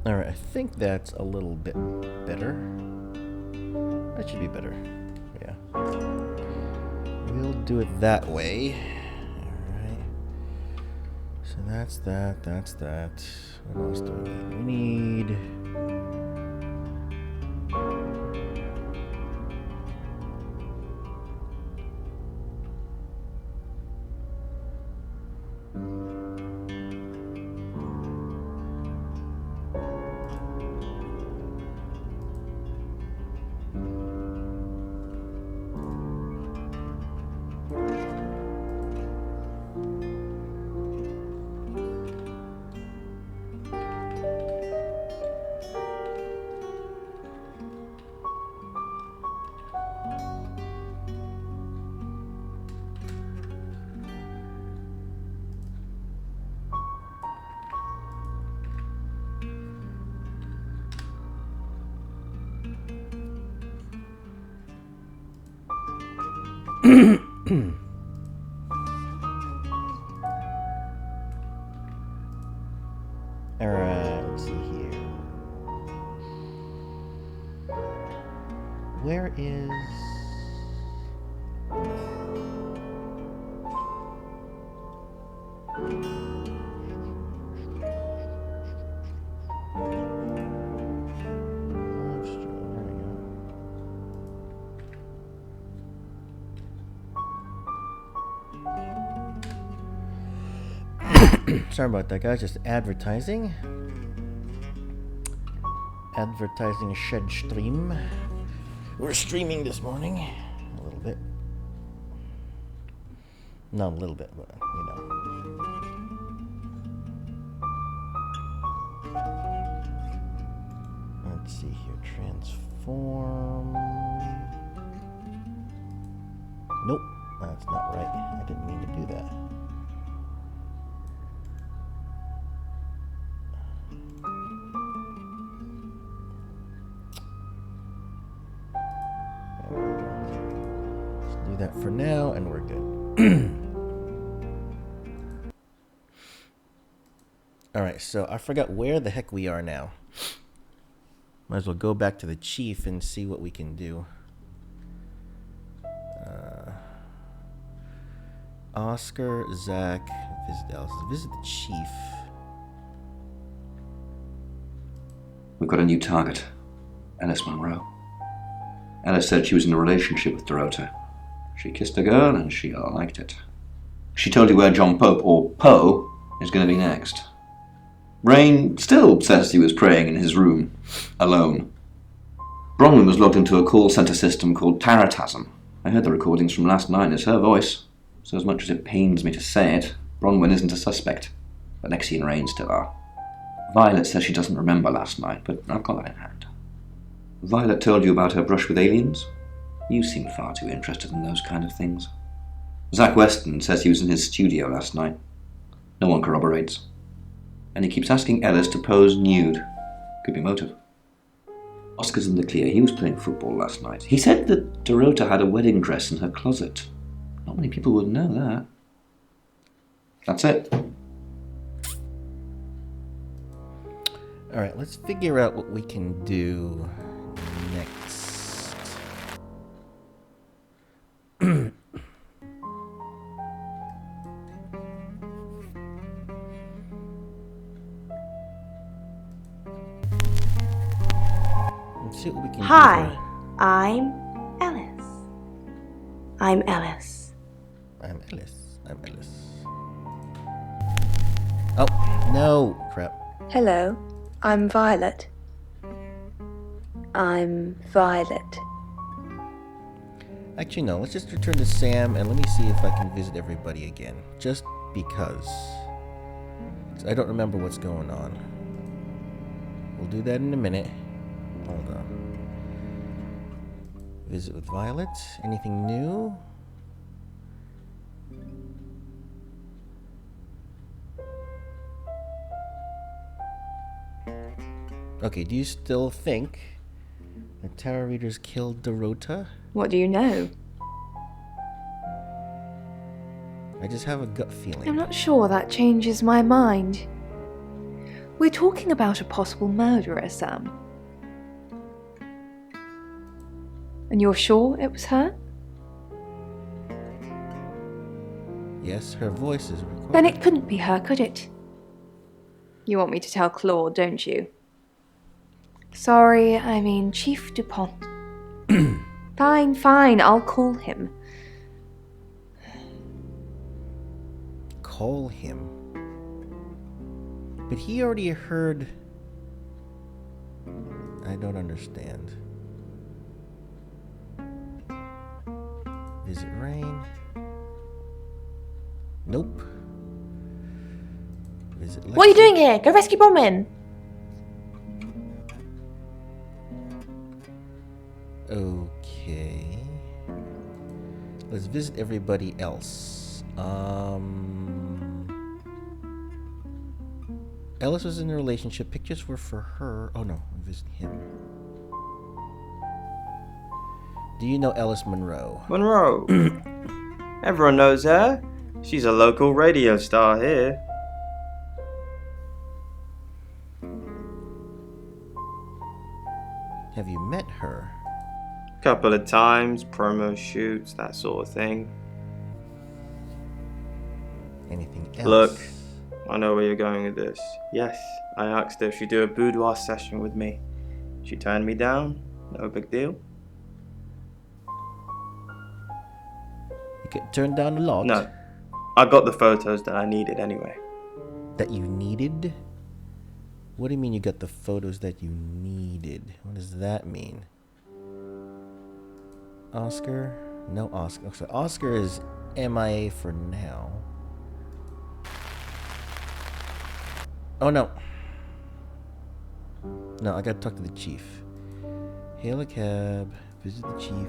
Alright, I think that's a little bit better. That should be better. Yeah. We'll do it that way. Alright. So that's that, that's that. What else do we need? We need... Alright, let's see here. Where is... Sorry about that, guys. Just advertising. Advertising shed stream. We're streaming this morning. A little bit. Not a little bit, but you know. Let's see here. Transform. Nope, that's not right. I didn't mean to do that. That for now, and we're good. Alright, so I forgot where the heck we are now. Might as well go back to the chief and see what we can do. Oscar, Zach, visit Alice. Visit the chief. We've got a new target. Alice Monroe. Alice said she was in a relationship with Dorota. She kissed a girl and she liked it. She told you where John Pope, or Poe, is going to be next. Rain still says he was praying in his room, alone. Bronwyn was logged into a call centre system called Taratasm. I heard the recordings from last night. It's her voice. So as much as it pains me to say it, Bronwyn isn't a suspect. But Lexi and Rain still are. Violet says she doesn't remember last night, but I've got that in hand. Violet told you about her brush with aliens? You seem far too interested in those kind of things. Zach Weston says he was in his studio last night. No one corroborates. And he keeps asking Ellis to pose nude. Could be motive. Oscar's in the clear. He was playing football last night. He said that Dorota had a wedding dress in her closet. Not many people would know that. That's it. Alright, let's figure out what we can do next. Let's see what we can Hi, do. I'm Ellis. I'm Ellis. I'm Ellis. Oh, no! Crap. Hello, I'm Violet. I'm Violet. Actually, no. Let's just return to Sam and let me see if I can visit everybody again. Just because. I don't remember what's going on. We'll do that in a minute. Hold on. Visit with Violet. Anything new? Okay, do you still think the tarot readers killed Dorota? What do you know? I just have a gut feeling. I'm not sure that changes my mind. We're talking about a possible murderer, Sam. And you're sure it was her? Yes, her voice is recorded. Then it couldn't be her, could it? You want me to tell Claude, don't you? Sorry, I mean Chief DuPont. Fine, I'll call him. Call him. But he already heard... I don't understand. Visit Rain. Nope. Visit Lexi. What are you doing here? Go rescue Bronwyn! Okay. Let's visit everybody else. Ellis was in a relationship. Pictures were for her. Oh no, visit him. Do you know Ellis Monroe? Monroe. Everyone knows her. She's a local radio star here. Have you met her? Couple of times, promo shoots, that sort of thing. Anything else? Look, I know where you're going with this. Yes, I asked her if she'd do a boudoir session with me. She turned me down. No big deal. You get turned down a lot? No, I got the photos that I needed anyway. That you needed? What do you mean you got the photos that you needed? What does that mean? Oscar? No Oscar. So Oscar is MIA for now. Oh no. No, I gotta talk to the chief. Hail a cab. Visit the chief.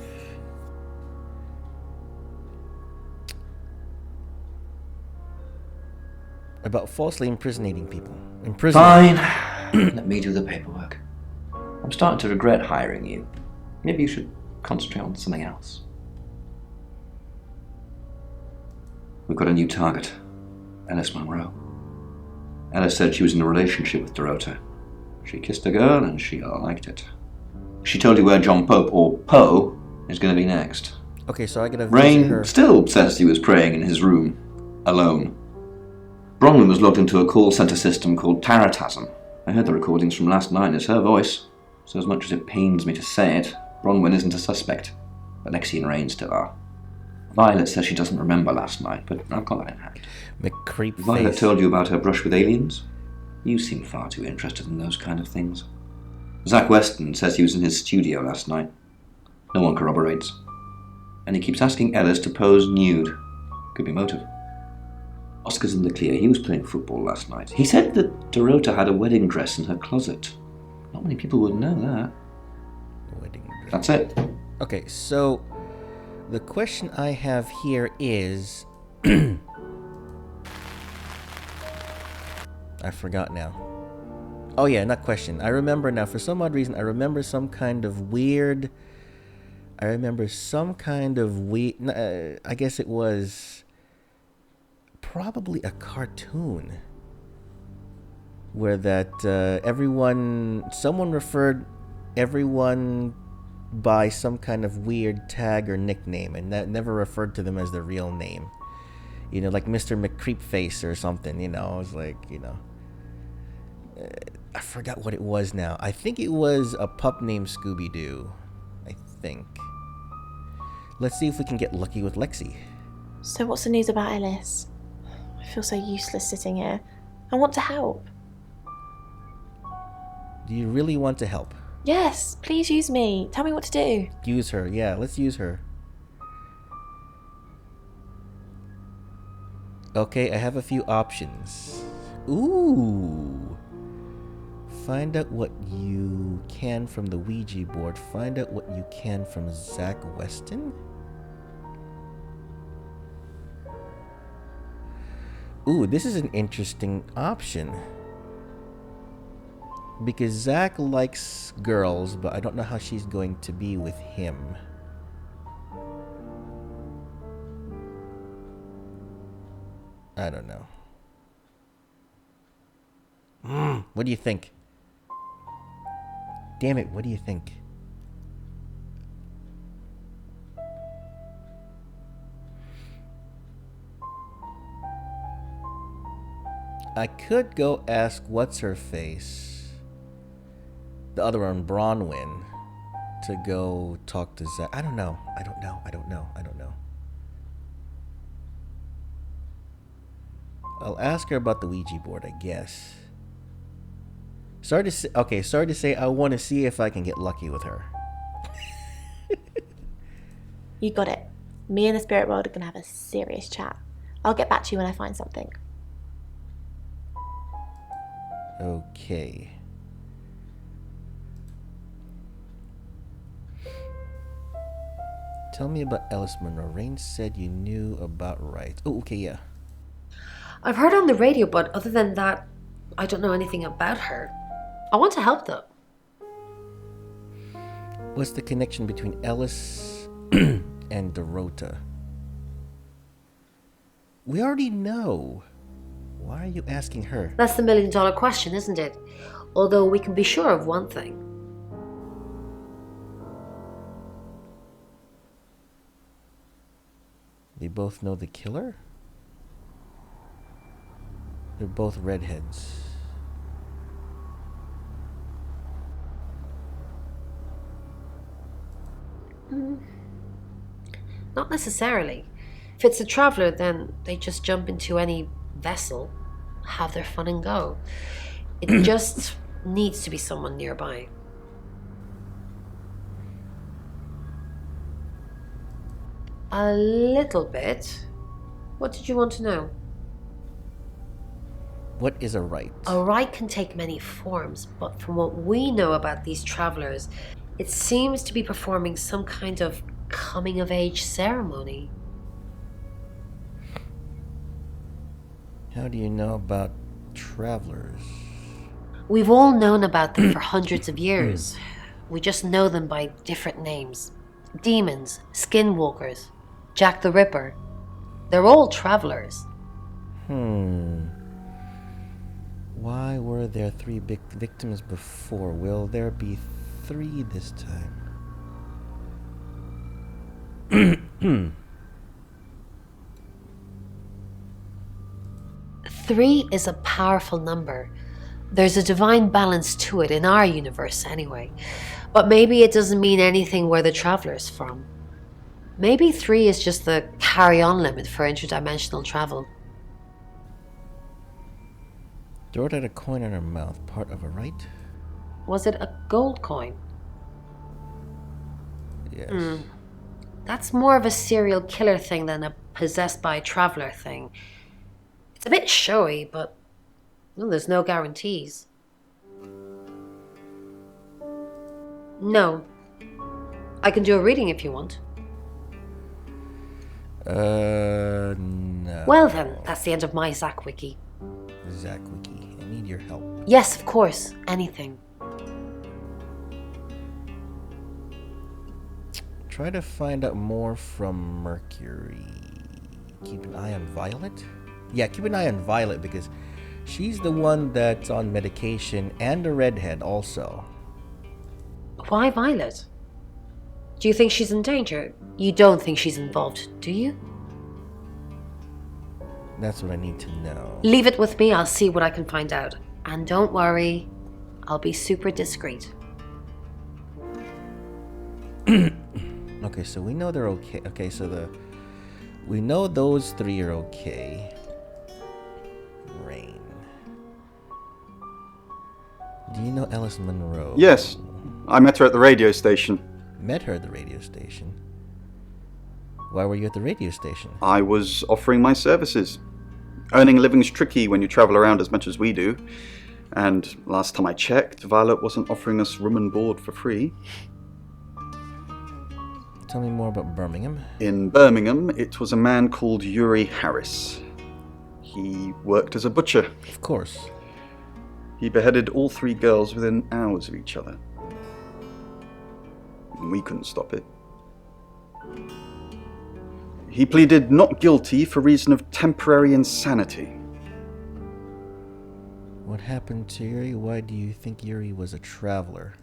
About falsely imprisoning people. Fine. Let me do the paperwork. I'm starting to regret hiring you. Maybe you should concentrate on something else. We've got a new target. Ellis Monroe. Ellis said she was in a relationship with Dorota. She kissed a girl and she liked it. She told you where John Pope, or Poe, is going to be next. Okay, so I gotta visit Rain her. still says he was praying in his room, alone. Bronwyn was logged into a call centre system called Taratasm. I heard the recordings from last night. It's her voice. So as much as it pains me to say it, Bronwyn isn't a suspect. But Lexi and Rain still are. Violet says she doesn't remember last night, but I've got that in hand. McCreep Violet face. told you about her brush with aliens? You seem far too interested in those kind of things. Zach Weston says he was in his studio last night. No one corroborates. And he keeps asking Ellis to pose nude. Could be motive. Oscar's in the clear. He was playing football last night. He said that Dorota had a wedding dress in her closet. Not many people would know that. Wedding dress. That's it. Okay, so the question I have here is... I forgot now. Oh yeah, not question. I remember now. For some odd reason, I remember some kind of weird... I guess it was probably a cartoon where that someone referred everyone by some kind of weird tag or nickname, and that never referred to them as their real name. You know, like Mr. McCreepface or something. You know, it was like, you know, I forgot what it was now. I think it was a pup named Scooby-Doo. I think. Let's see if we can get lucky with Lexi. So what's the news about Ellis? I feel so useless sitting here. I want to help. Do you really want to help? Yes, please use me. Tell me what to do. Use her. Yeah, let's use her. Okay, I have a few options. Ooh. Find out what you can from the Ouija board. Find out what you can from Zach Weston. Ooh, this is an interesting option. Because Zach likes girls, but I don't know how she's going to be with him. I don't know. What do you think? Damn it, what do you think? I could go ask what's-her-face, the other one, Bronwyn, to go talk to Zach. I don't know. I'll ask her about the Ouija board, I guess. Sorry to say, I want to see if I can get lucky with her. You got it. Me and the spirit world are going to have a serious chat. I'll get back to you when I find something. Okay. Tell me about Ellis Monroe. Rain said you knew about rights. Oh, okay, yeah. I've heard on the radio, but other than that, I don't know anything about her. I want to help though. What's the connection between Ellis and Dorota? We already know. Why are you asking her? That's the million-dollar question, isn't it? Although we can be sure of one thing. They both know the killer? They're both redheads. Not necessarily. If it's a traveler, then they just jump into any vessel, have their fun and go. It just needs to be someone nearby. A little bit. What did you want to know? What is a rite? A rite can take many forms, but from what we know about these travelers, it seems to be performing some kind of coming-of-age ceremony. How do you know about travelers? We've all known about them for hundreds of years. We just know them by different names. Demons, skinwalkers, Jack the Ripper. They're all travelers. Why were there 3 big victims before? Will there be 3 this time? 3 is a powerful number. There's a divine balance to it in our universe anyway. But maybe it doesn't mean anything where the traveler's from. Maybe 3 is just the carry-on limit for interdimensional travel. Dora had a coin in her mouth, part of a rite? Was it a gold coin? Yes. That's more of a serial killer thing than a possessed by a traveler thing. It's a bit showy, but well, there's no guarantees. No. I can do a reading if you want. No. Well then, that's the end of my Zach Wiki. Zach Wiki, I need your help. Yes, of course. Anything. Try to find out more from Mercury. Keep an eye on Violet? Yeah, keep an eye on Violet because she's the one that's on medication and a redhead also. Why Violet? Do you think she's in danger? You don't think she's involved, do you? That's what I need to know. Leave it with me, I'll see what I can find out. And don't worry, I'll be super discreet. Okay, so we know they're okay. Okay, so we know those 3 are okay. Rain. Do you know Alice Monroe? Yes, I met her at the radio station. Met her at the radio station. Why were you at the radio station? I was offering my services. Earning a living's tricky when you travel around as much as we do. And last time I checked, Violet wasn't offering us room and board for free. Tell me more about Birmingham. In Birmingham, it was a man called Yuri Harris. He worked as a butcher. Of course. He beheaded all 3 girls within hours of each other. We couldn't stop it. He pleaded not guilty for reason of temporary insanity. What happened to Yuri? Why do you think Yuri was a traveler?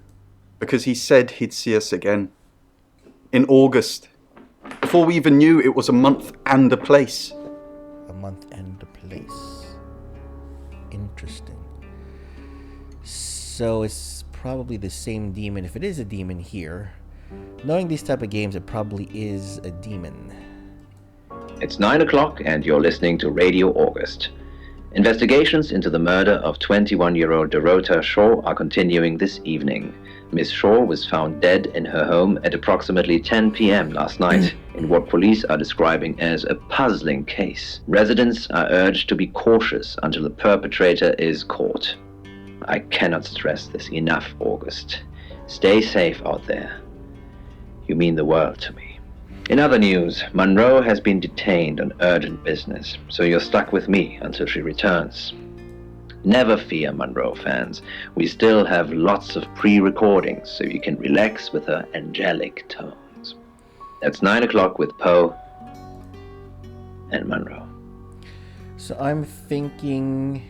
Because he said he'd see us again. In August. Before we even knew it was a month and a place. A month and a place. Interesting. So it's probably the same demon. If it is a demon here, knowing these type of games, it probably is a demon. It's 9 o'clock and you're listening to Radio August. Investigations into the murder of 21-year-old Dorota Shaw are continuing this evening. Miss Shaw was found dead in her home at approximately 10 p.m. last night in what police are describing as a puzzling case. Residents are urged to be cautious until the perpetrator is caught. I cannot stress this enough, August. Stay safe out there. You mean the world to me. In other news, Monroe has been detained on urgent business, so you're stuck with me until she returns. Never fear, Monroe fans. We still have lots of pre-recordings, so you can relax with her angelic tones. That's 9 o'clock with Poe and Monroe. So I'm thinking...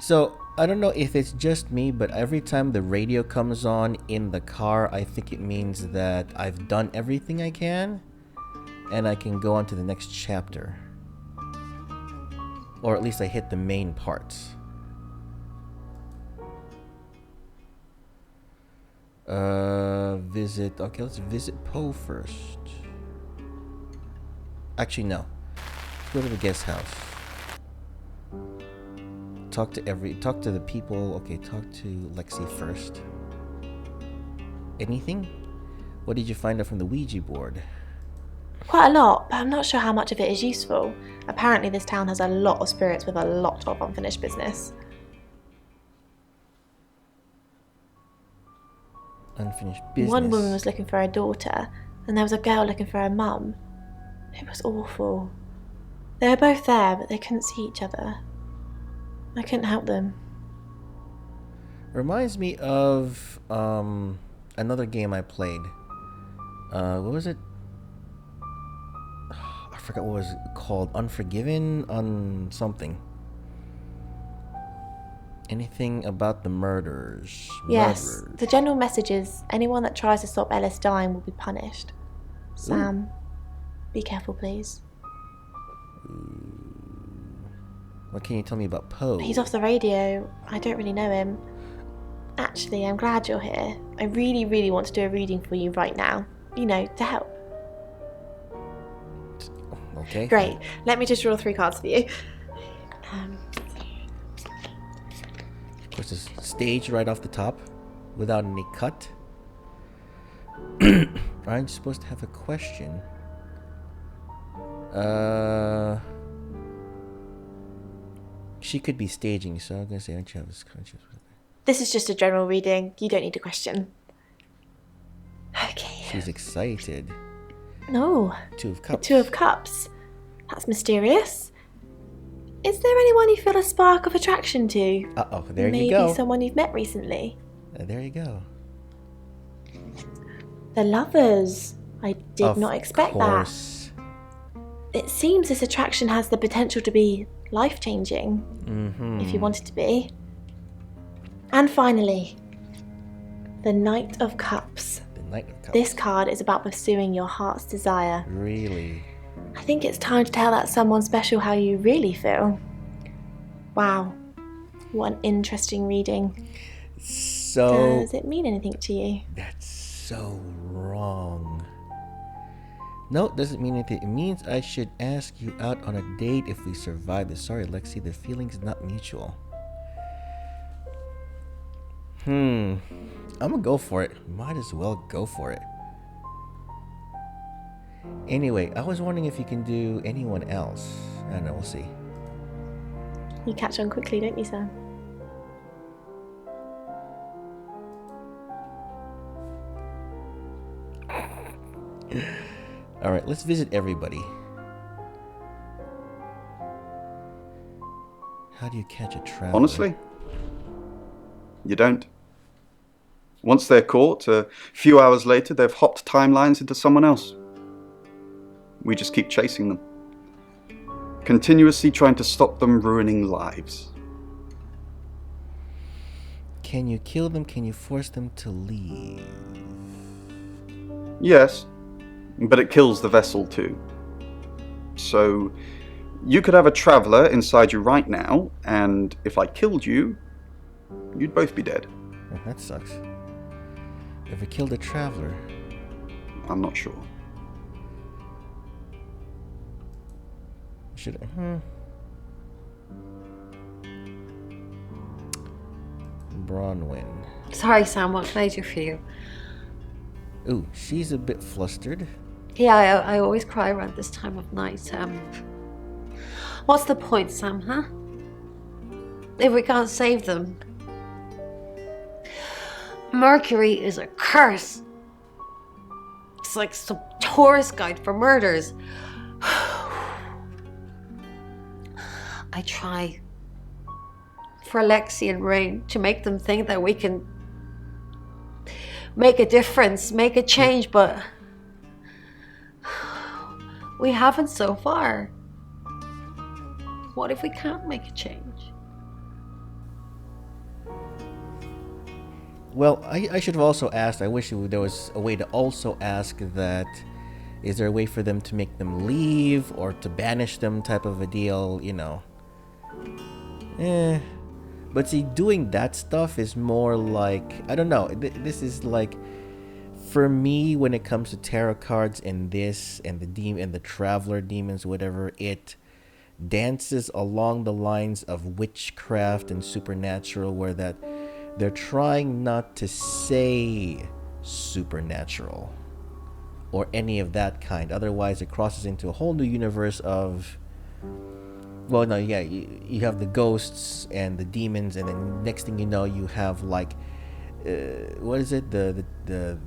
So, I don't know if it's just me, but every time the radio comes on in the car, I think it means that I've done everything I can, and I can go on to the next chapter. Or at least I hit the main parts. Okay, let's visit Poe first. Actually, no. Let's go to the guest house. Talk to the people. Okay, talk to Lexi first. Anything? What did you find out from the Ouija board? Quite a lot, but I'm not sure how much of it is useful. Apparently this town has a lot of spirits with a lot of unfinished business. Unfinished business. One woman was looking for her daughter, and there was a girl looking for her mum. It was awful. They were both there, but they couldn't see each other. I couldn't help them. Reminds me of another game I played. What was it? I forgot what it was called. Unforgiven? Something. Anything about the murders? Yes, the general message is anyone that tries to stop Ellis dying will be punished. Sam, be careful please. What can you tell me about Poe? He's off the radio. I don't really know him. Actually, I'm glad you're here. I really, really want to do a reading for you right now. to help. Okay. Great. Let me just draw 3 cards for you. Of course, it's staged right off the top, without any cut. Aren't you supposed to have a question? She could be staging, so I'm gonna say, aren't you have this conscious? This is just a general reading. You don't need a question. Okay. She's excited. No. 2 of Cups. 2 of Cups. That's mysterious. Is there anyone you feel a spark of attraction to? Uh-oh, there Maybe you go. Maybe someone you've met recently. There you go. The Lovers. I did not expect course. that. It seems this attraction has the potential to be life-changing, if you want it to be. And finally, the Knight of Cups. The Knight of Cups. This card is about pursuing your heart's desire. Really? I think it's time to tell that someone special how you really feel. Wow. What an interesting reading. So... Does it mean anything to you? That's so wrong. No, it doesn't mean anything. It means I should ask you out on a date if we survive this. Sorry, Lexi, the feeling's not mutual. I'm gonna go for it. Might as well go for it. Anyway, I was wondering if you can do anyone else. I don't know, we'll see. You catch on quickly, don't you, Sam? Alright, let's visit everybody. How do you catch a traveler? Honestly, you don't. Once they're caught, a few hours later, they've hopped timelines into someone else. We just keep chasing them, continuously trying to stop them ruining lives. Can you kill them? Can you force them to leave? Yes, but it kills the vessel too. So, you could have a traveler inside you right now, and if I killed you, you'd both be dead. Oh, that sucks. Ever killed a traveler? I'm not sure. Should I? Bronwyn. Sorry, Sam, what can I do for you? Ooh, she's a bit flustered. Yeah, I always cry around this time of night. What's the point, Sam, huh? If we can't save them. Mercury is a curse. It's like some tourist guide for murders. I try for Alexi and Rain to make them think that we can make a difference, make a change, but we haven't so far. What if we can't make a change? Well, I should have also asked, I wish there was a way to also ask that, is there a way for them to make them leave or to banish them type of a deal, you know. But see, doing that stuff is more like, I don't know, this is like, for me, when it comes to tarot cards and this and the traveler demons, whatever, it dances along the lines of witchcraft and supernatural, where that they're trying not to say supernatural or any of that kind. Otherwise, it crosses into a whole new universe of, well, no, yeah, you have the ghosts and the demons, and then next thing you know, you have like, what is it?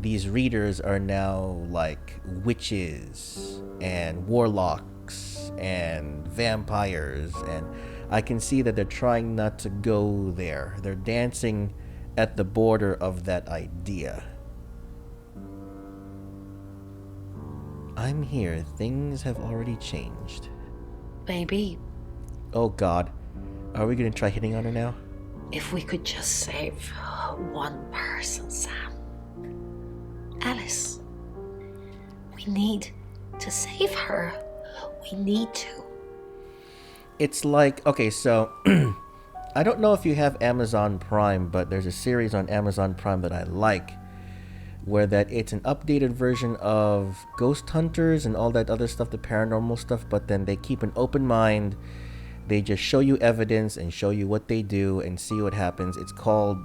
These readers are now like witches and warlocks and vampires, and I can see that they're trying not to go there. They're dancing at the border of that idea. I'm here. Things have already changed. Maybe Oh God. Are we gonna try hitting on her now? if we could just save one person, Sam. Alice. We need to save her. We need to. It's like, okay, so I don't know if you have Amazon Prime, but there's a series on Amazon Prime that I like. where that it's an updated version of Ghost Hunters and all that other stuff, the paranormal stuff, but then they keep an open mind. They just show you evidence and show you what they do and see what happens. It's called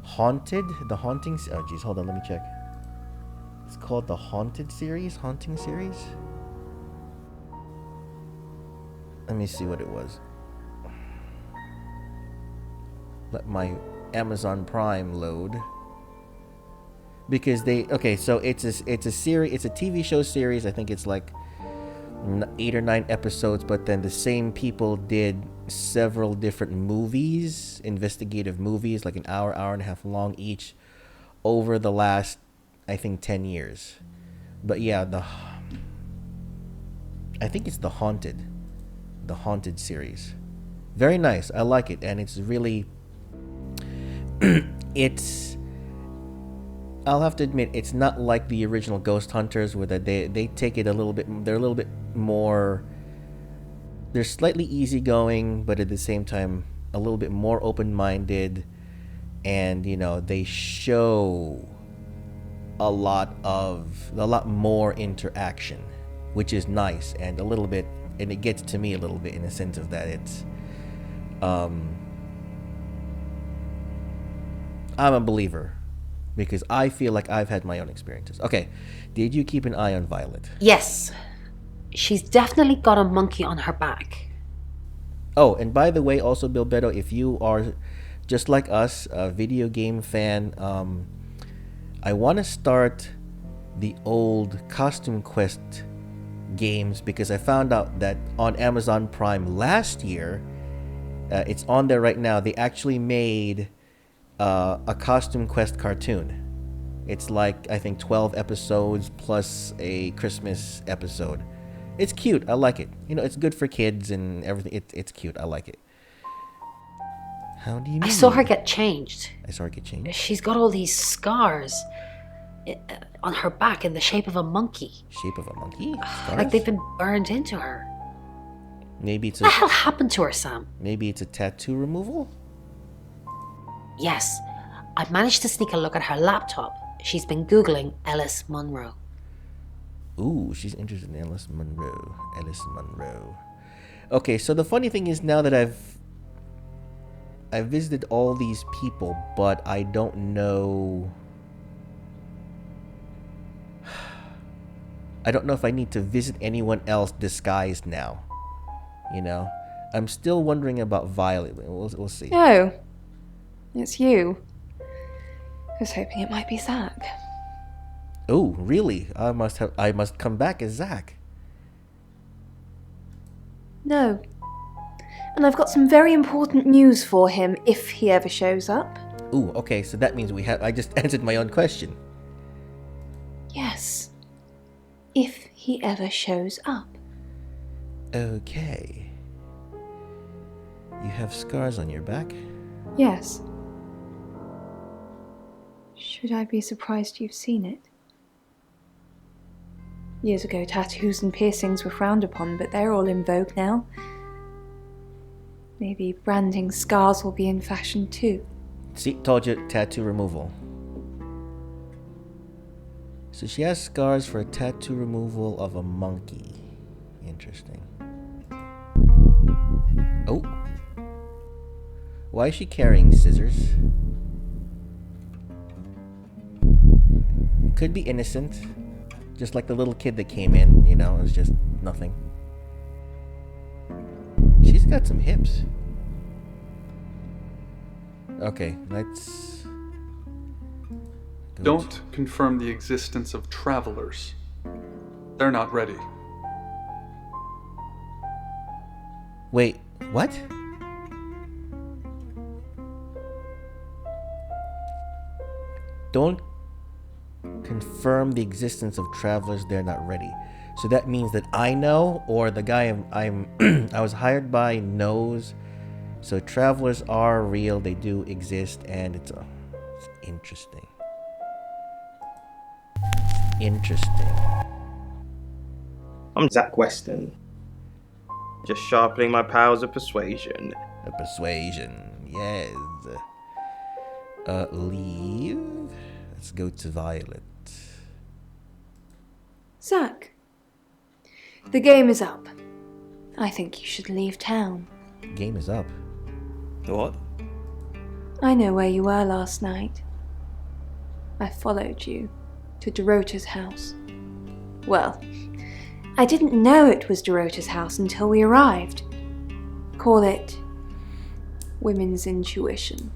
Haunted, the Haunting. Oh, geez, hold on, let me check. It's called the Haunting series. Let me see what it was. Let my Amazon Prime load. Because so it's a series, it's a TV show series. I think it's like 8 or 9 episodes, but then the same people did several different movies, investigative movies, like an hour and a half long each, over the last, I think, 10 years. But yeah, I think it's the Haunted series. Very nice. I like it, and it's really, I'll have to admit, it's not like the original Ghost Hunters, where they take it a little bit. They're a little bit more. They're slightly easygoing, but at the same time, a little bit more open-minded, and they show a lot more interaction, which is nice, and it gets to me a little bit in the sense of that it's. I'm a believer. Because I feel like I've had my own experiences. Okay, did you keep an eye on Violet? Yes. She's definitely got a monkey on her back. Oh, and by the way, also, Bilbetto, if you are just like us, a video game fan, I want to start the old Costume Quest games, because I found out that on Amazon Prime last year, it's on there right now, they actually made a Costume Quest cartoon. It's like, I think, 12 episodes plus a Christmas episode. It's cute. I like it. It's good for kids and everything. It's cute. I like it. How do you mean? I saw her get changed. She's got all these scars on her back in the shape of a monkey. Shape of a monkey? Scars? Like they've been burned into her. Maybe it's What the hell happened to her, Sam? Maybe it's a tattoo removal? Yes, I managed to sneak a look at her laptop. She's been Googling Ellis Munro. Ooh, she's interested in Ellis Munro. Okay, so the funny thing is, now that I've visited all these people, but I don't know. I don't know if I need to visit anyone else disguised now. I'm still wondering about Violet. We'll see. No. It's you. I was hoping it might be Zach. Oh, really? I must come back as Zach. No. And I've got some very important news for him if he ever shows up. Ooh, okay, so that means I just answered my own question. Yes. If he ever shows up. Okay. You have scars on your back? Yes. Should I be surprised you've seen it? Years ago, tattoos and piercings were frowned upon, but they're all in vogue now. Maybe branding scars will be in fashion too. See, told you, tattoo removal. So she has scars for a tattoo removal of a monkey. Interesting. Oh. Why is she carrying scissors? Could be innocent. Just like the little kid that came in, it was just nothing. She's got some hips. Okay, let's... Don't confirm the existence of travelers. They're not ready. Wait, what? Don't confirm the existence of travelers, they're not ready. So that means that I know, or the guy I was hired by knows. So travelers are real, they do exist, and it's interesting. I'm Zach Weston. Just sharpening my powers of persuasion. Yes. Leave. Let's go to Violet. Zach, the game is up. I think you should leave town. Game is up. What? I know where you were last night. I followed you to Dorota's house. Well, I didn't know it was Dorota's house until we arrived. Call it women's intuition.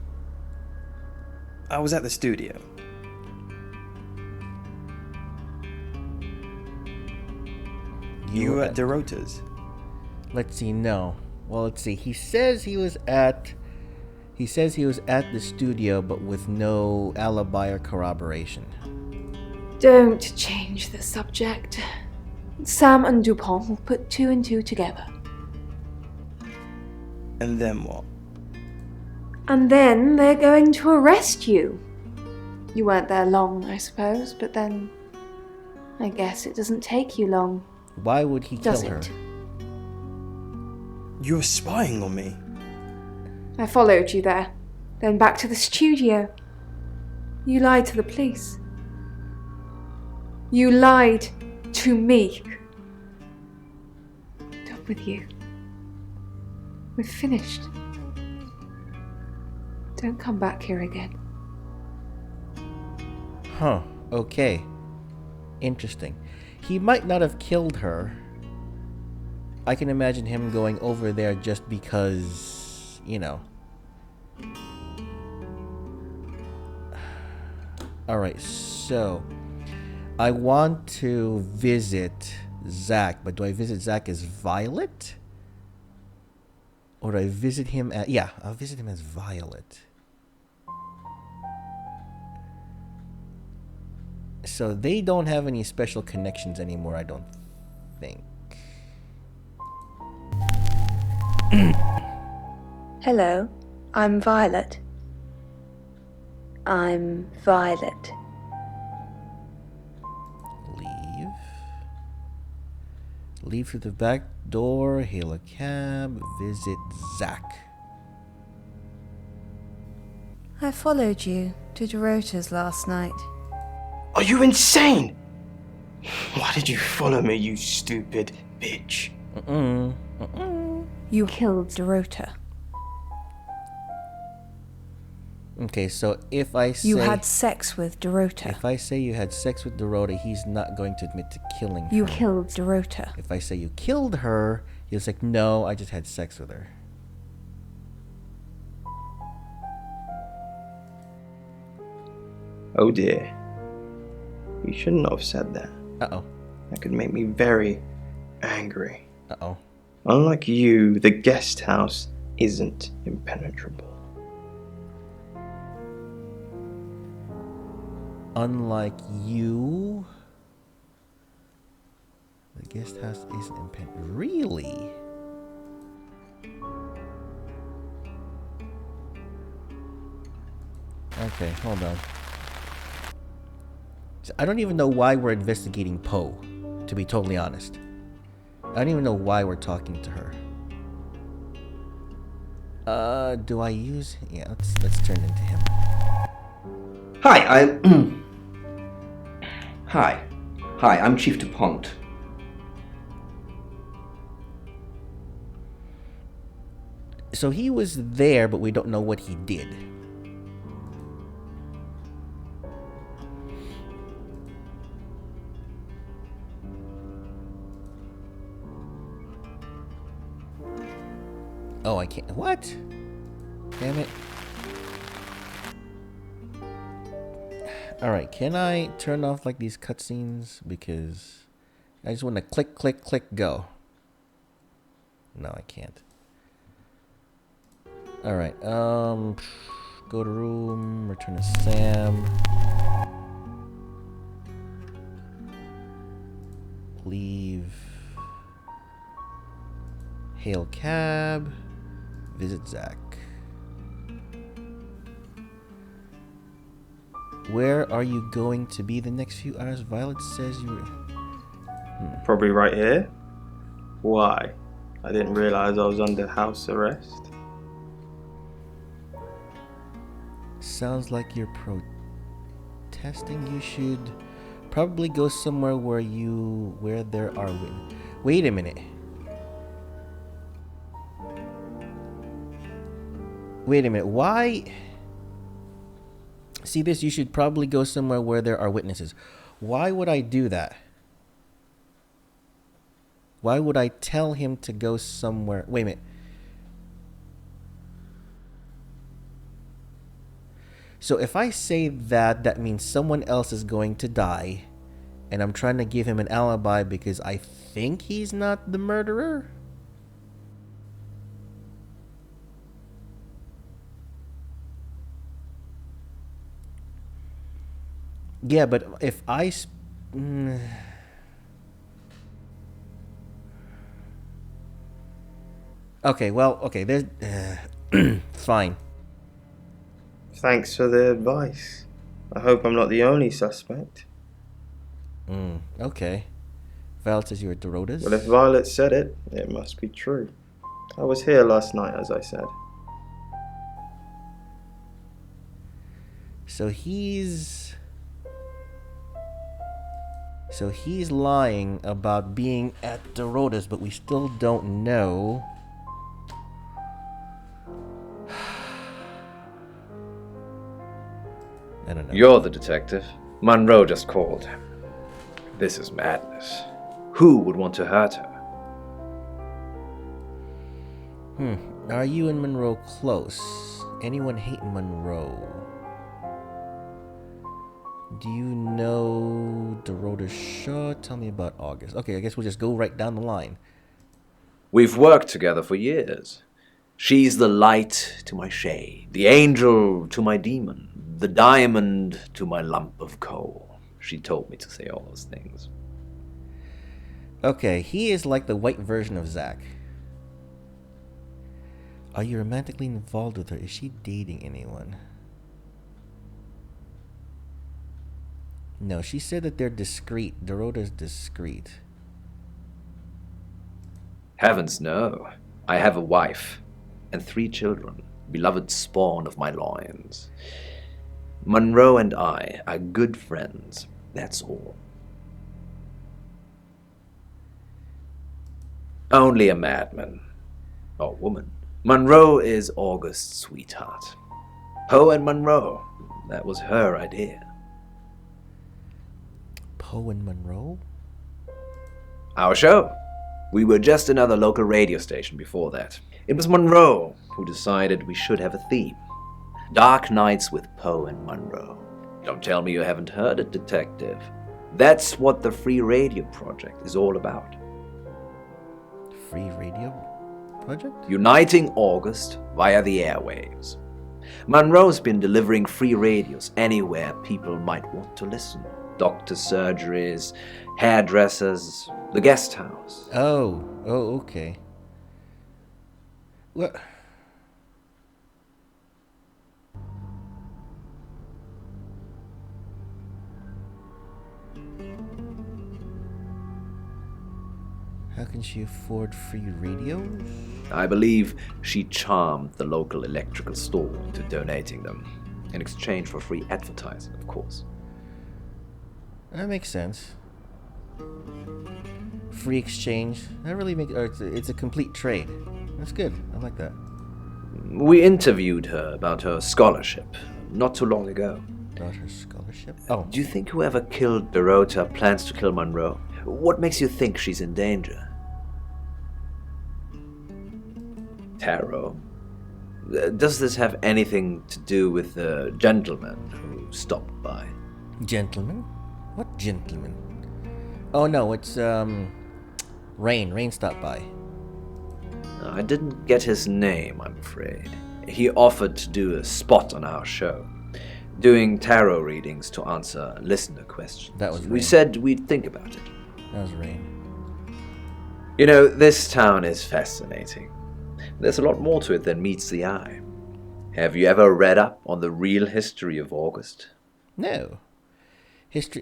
I was at the studio. You were at Dorota's? Let's see, no. Well, let's see. He says he was at the studio, but with no alibi or corroboration. Don't change the subject. Sam and Dupont will put 2 and 2 together. And then what? And then they're going to arrest you. You weren't there long, I suppose, but then I guess it doesn't take you long. Why would he kill Does her? it? You were spying on me. I followed you there, then back to the studio. You lied to the police. You lied to me. Done with you. We're finished. Don't come back here again. Huh, okay. Interesting. He might not have killed her. I can imagine him going over there just because, you know. Alright, so I want to visit Zach, but do I visit Zach as Violet? Or do I visit him as... Yeah, I'll visit him as Violet. So they don't have any special connections anymore, I don't think. Hello, I'm Violet. I'm Violet. Leave. Leave through the back door, hail a cab, visit Zach. I followed you to Dorota's last night. Are you insane? Why did you follow me, you stupid bitch? You killed Dorota. Okay, so if I say... You had sex with Dorota. If I say you had sex with Dorota, he's not going to admit to killing her. You killed Dorota. If I say you killed her, he's like, no, I just had sex with her. Oh dear. You shouldn't have said that. Uh-oh. That could make me very angry. Uh-oh. Unlike you, the guest house isn't impenetrable. Unlike you, the guest house isn't impenetrable. Really? Okay, hold on. So I don't even know why we're investigating Poe, to be totally honest. I don't even know why we're talking to her. Do I use... Yeah, let's turn into him. Hi, Hi, I'm Chief DuPont. So he was there, but we don't know what he did. Oh, I can't... What? Damn it. Alright, can I turn off, like, these cutscenes? Because I just want to click, click, click, go. No, I can't. Alright, go to room, return to Sam. Leave. Hail cab. Visit Zach. Where are you going to be the next few hours? Violet says you were... Probably right here. Why? I didn't realize I was under house arrest. Sounds like you're testing, you should probably go somewhere where there are wait a minute. Wait a minute. Why? See this? You should probably go somewhere where there are witnesses. Why would I do that? Why would I tell him to go somewhere? Wait a minute. So if I say that, that means someone else is going to die, and I'm trying to give him an alibi because I think he's not the murderer? Yeah, but if I... Okay, well, okay, there's... fine. Thanks for the advice. I hope I'm not the only suspect. Okay. Val says you're at Dorota's? Well, if Violet said it, it must be true. I was here last night, as I said. So he's lying about being at Dorota's, but we still don't know. I don't know. You're the detective. Monroe just called. This is madness. Who would want to hurt her? Are you and Monroe close? Anyone hate Monroe? Do you know Dorota Shaw? Tell me about August. Okay, I guess we'll just go right down the line. We've worked together for years. She's the light to my shade, the angel to my demon, the diamond to my lump of coal. She told me to say all those things. Okay, he is like the white version of Zack. Are you romantically involved with her? Is she dating anyone? No, she said that they're discreet. Dorota's discreet. Heavens no. I have a wife and 3 children, beloved spawn of my loins. Monroe and I are good friends, that's all. Only a madman. Or woman. Monroe is August's sweetheart. Poe and Monroe, that was her idea. Poe and Monroe? Our show. We were just another local radio station before that. It was Monroe who decided we should have a theme. Dark Nights with Poe and Monroe. Don't tell me you haven't heard it, detective. That's what the Free Radio Project is all about. Free Radio Project? Uniting August via the airwaves. Monroe's been delivering free radios anywhere people might want to listen. Doctor surgeries, hairdressers, the guest house. Oh, okay. What? How can she afford free radios? I believe she charmed the local electrical store into donating them, in exchange for free advertising, of course. That makes sense. Free exchange. That really makes... It's a complete trade. That's good. I like that. We interviewed her about her scholarship not too long ago. About her scholarship? Oh. Do you think whoever killed Dorota plans to kill Monroe? What makes you think she's in danger? Tarot. Does this have anything to do with the gentleman who stopped by? Gentleman? What gentleman? Oh no, it's Rain. Rain stopped by. I didn't get his name, I'm afraid. He offered to do a spot on our show, doing tarot readings to answer listener questions. That was Rain. We said we'd think about it. That was Rain. You know, this town is fascinating. There's a lot more to it than meets the eye. Have you ever read up on the real history of August? No.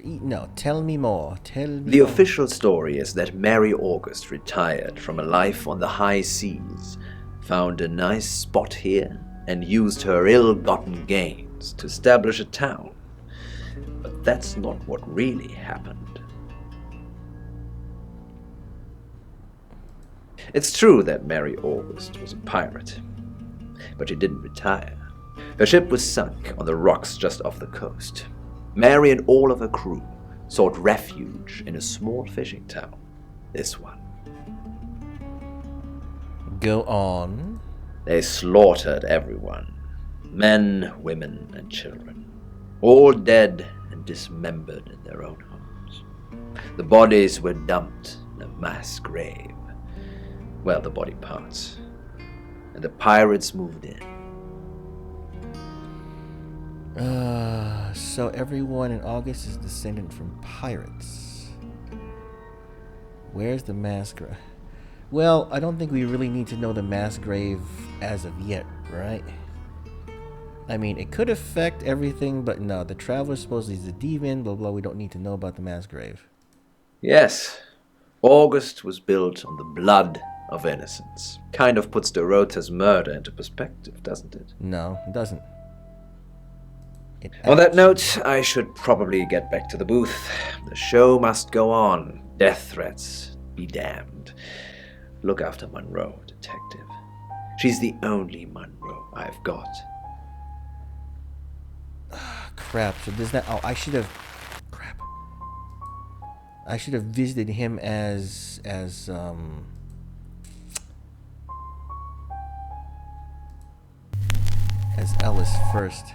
No, tell me more. The official story is that Mary August retired from a life on the high seas, found a nice spot here, and used her ill-gotten gains to establish a town. But that's not what really happened. It's true that Mary August was a pirate, but she didn't retire. Her ship was sunk on the rocks just off the coast. Mary and all of her crew sought refuge in a small fishing town. This one. Go on. They slaughtered everyone. Men, women, and children. All dead and dismembered in their own homes. The bodies were dumped in a mass grave. Well, the body parts. And the pirates moved in. So everyone in August is descendant from pirates. Where's the mass grave? Well, I don't think we really need to know the mass grave as of yet, right? I mean, it could affect everything, but no, the traveler supposedly is a demon, blah blah, we don't need to know about the mass grave. Yes, August was built on the blood of innocence. Kind of puts Dorota's murder into perspective, doesn't it? No, it doesn't. On that note, I should probably get back to the booth. The show must go on. Death threats be damned. Look after Monroe, detective. She's the only Monroe I've got. Crap, so does that... Oh, I should have visited him as Ellis first.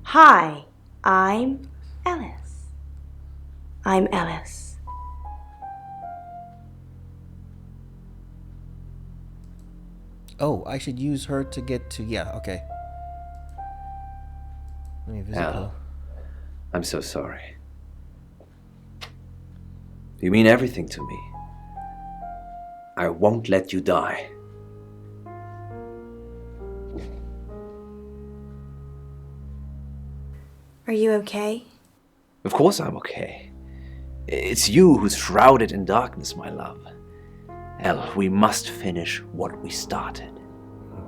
Hi, I'm Ellis. I'm Ellis. Oh, I should use her to get to... Yeah, okay. Let me visit her. Al, I'm so sorry. You mean everything to me. I won't let you die. Are you okay? Of course I'm okay. It's you who's shrouded in darkness, my love. Elle, we must finish what we started.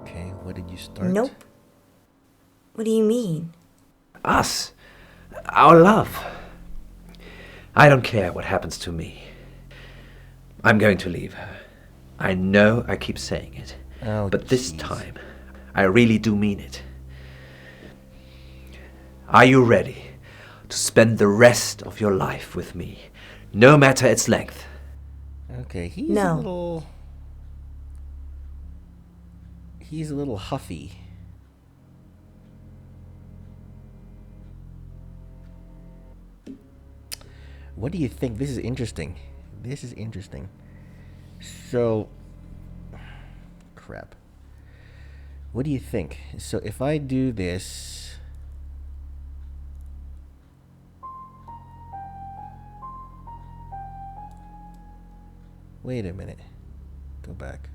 Okay, what did you start? Nope. What do you mean? Us. Our love. I don't care what happens to me. I'm going to leave her. I know I keep saying it. Oh, but this time, I really do mean it. Are you ready to spend the rest of your life with me, no matter its length? Okay, he's a little huffy. What do you think? This is interesting. So, crap. What do you think? So if I do this... Wait a minute. Go back.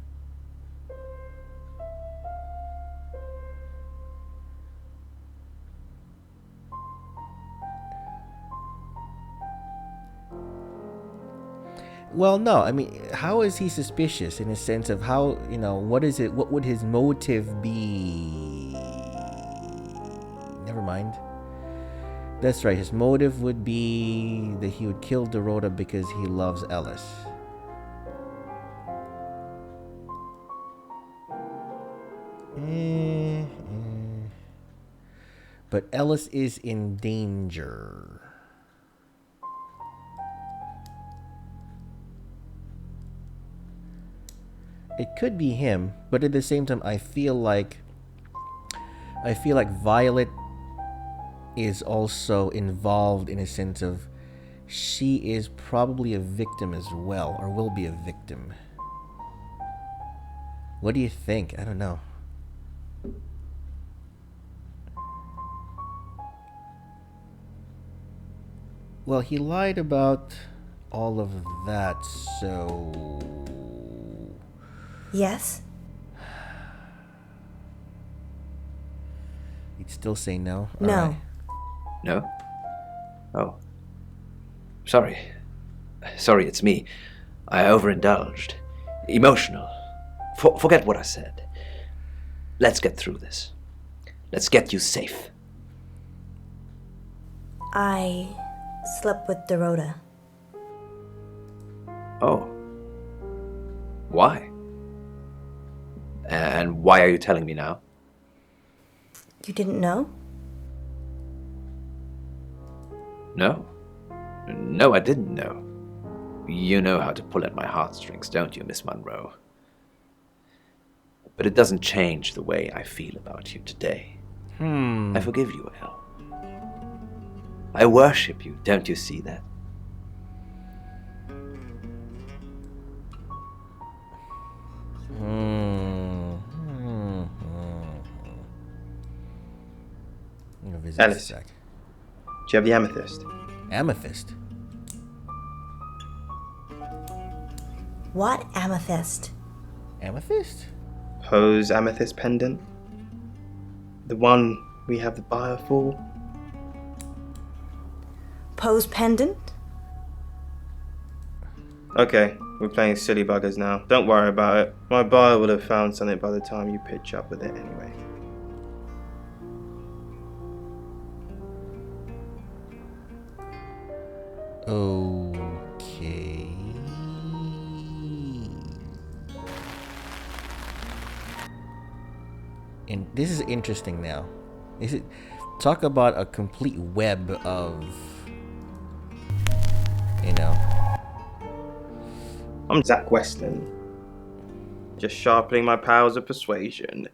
Well, no, I mean, how is he suspicious in a sense of how, what is it, what would his motive be? Never mind. That's right, his motive would be that he would kill Dorota because he loves Ellis. But Ellis is in danger. It could be him, but at the same time, I feel like Violet is also involved in a sense of she is probably a victim as well, or will be a victim. What do you think? I don't know. Well, he lied about all of that, so... Yes? He'd still say no? No. All right. No? Oh. Sorry. Sorry, it's me. I overindulged. Emotional. Forget what I said. Let's get through this. Let's get you safe. I slept with Dorota. Oh. Why? And why are you telling me now? You didn't know? No. No, I didn't know. You know how to pull at my heartstrings, don't you, Miss Monroe? But it doesn't change the way I feel about you today. I forgive you, Elle. I worship you, don't you see that? Alice, do you have the amethyst? Amethyst? What amethyst? Amethyst? Poe's amethyst pendant? The one we have the buyer for? Poe's pendant? Okay, we're playing silly buggers now. Don't worry about it. My buyer will have found something by the time you pitch up with it anyway. Okay. And this is interesting now. Is it talk about a complete web of, you know. I'm Zach Weston. Just sharpening my powers of persuasion.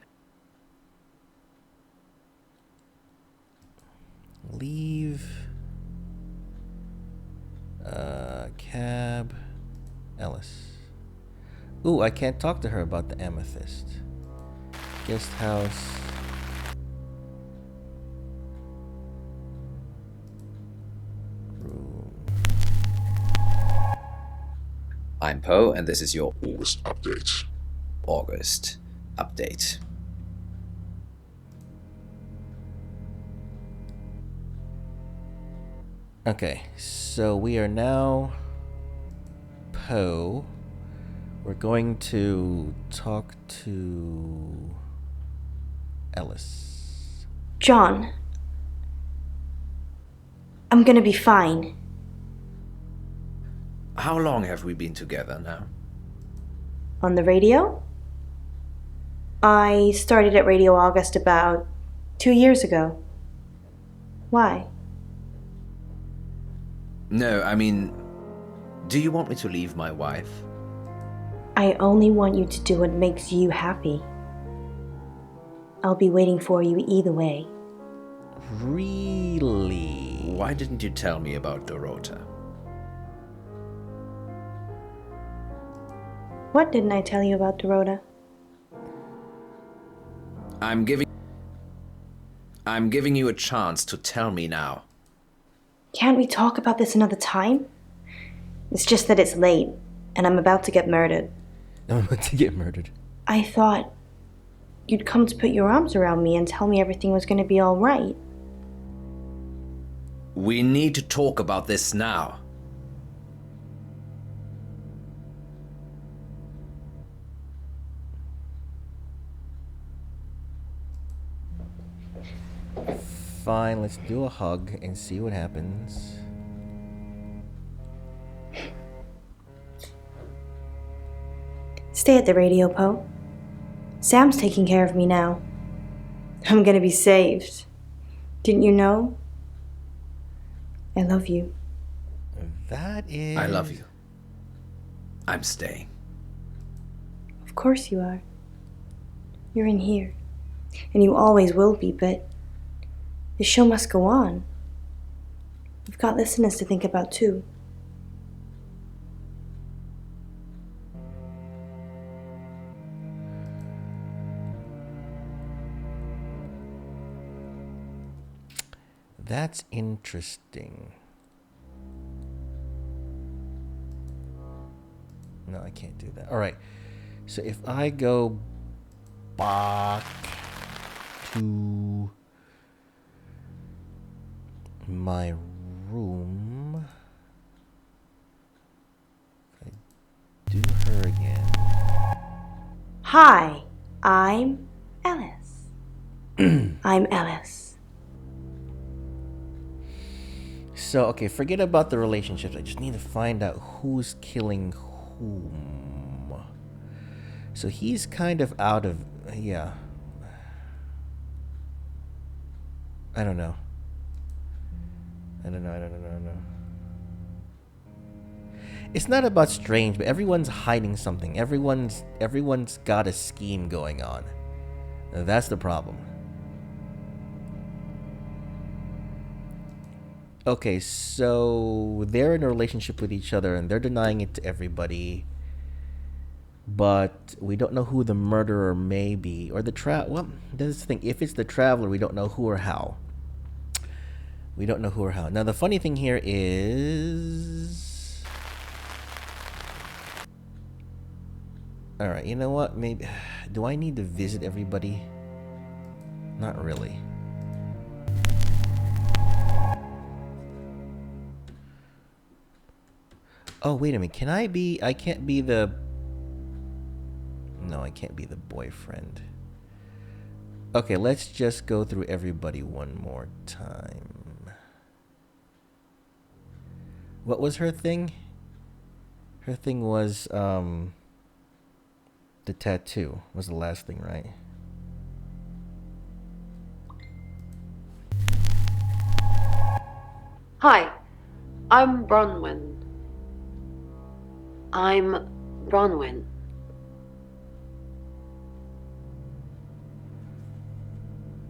Leave. Cab. Ellis. Ooh, I can't talk to her about the amethyst. Guest house. Room. I'm Poe, and this is your August update. August update. Okay, so we are now Poe. We're going to talk to Ellis. John. I'm gonna be fine. How long have we been together now? On the radio? I started at Radio August about 2 years ago. Why? No, I mean, do you want me to leave my wife? I only want you to do what makes you happy. I'll be waiting for you either way. Really? Why didn't you tell me about Dorota? What didn't I tell you about Dorota? I'm giving you a chance to tell me now. Can't we talk about this another time? It's just that it's late, and I'm about to get murdered. I'm about to get murdered. I thought you'd come to put your arms around me and tell me everything was going to be all right. We need to talk about this now. Fine, let's do a hug and see what happens. Stay at the radio, Poe. Sam's taking care of me now. I'm gonna be saved. Didn't you know? I love you. That is... I love you. I'm staying. Of course you are. You're in here. And you always will be, but the show must go on. We've got listeners to think about too. That's interesting. No, I can't do that. All right. So if I go back to my room, if I do her again. Hi, I'm Ellis. I'm Ellis. So, okay, forget about the relationships. I just need to find out who's killing whom. So he's kind of out of... Yeah. I don't know. I don't know. It's not about strange, but everyone's hiding something. Everyone's got a scheme going on. That's the problem. Okay, so they're in a relationship with each other and they're denying it to everybody. But we don't know who the murderer may be. Or the well, that's the thing. If it's the traveler, we don't know who or how. We don't know who or how. Now, the funny thing here is... Alright, you know what? Maybe... Do I need to visit everybody? Not really. Oh, wait a minute. Can I be... I can't be the... No, I can't be the boyfriend. Okay, let's just go through everybody one more time. What was her thing? Her thing was, the tattoo was the last thing, right? Hi, I'm Bronwyn.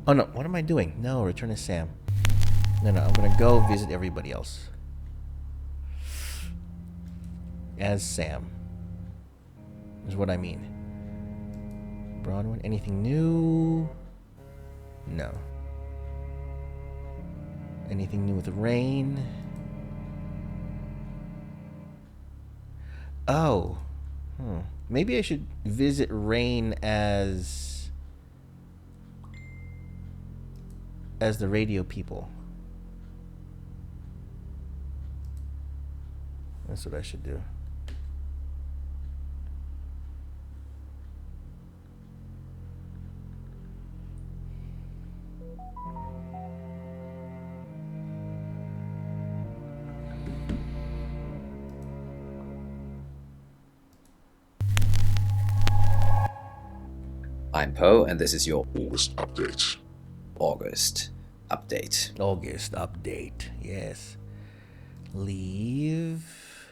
Oh no, what am I doing? No, return to Sam. No, I'm gonna go visit everybody else. As Sam. Is what I mean. Bronwyn, anything new? No. Anything new with Rain? Oh. Maybe I should visit Rain as the radio people. That's what I should do. I'm Poe, and this is your August update. August update. August update, yes. Leave.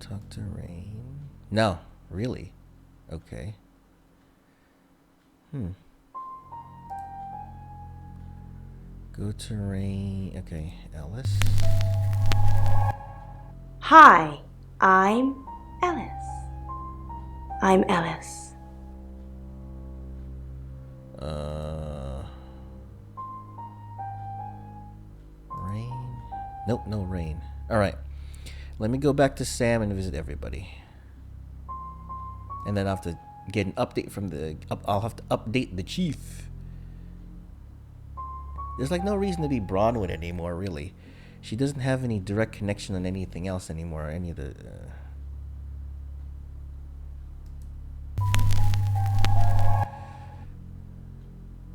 Talk to Rain. No, really? Okay. Go to Rain. Okay, Ellis. Hi, I'm Ellis. I'm Ellis. Rain? Nope, no Rain. Alright. Let me go back to Sam and visit everybody. And then I'll have to get an update from the... I'll have to update the chief. There's like no reason to be Bronwyn anymore, really. She doesn't have any direct connection on anything else anymore. Any of the...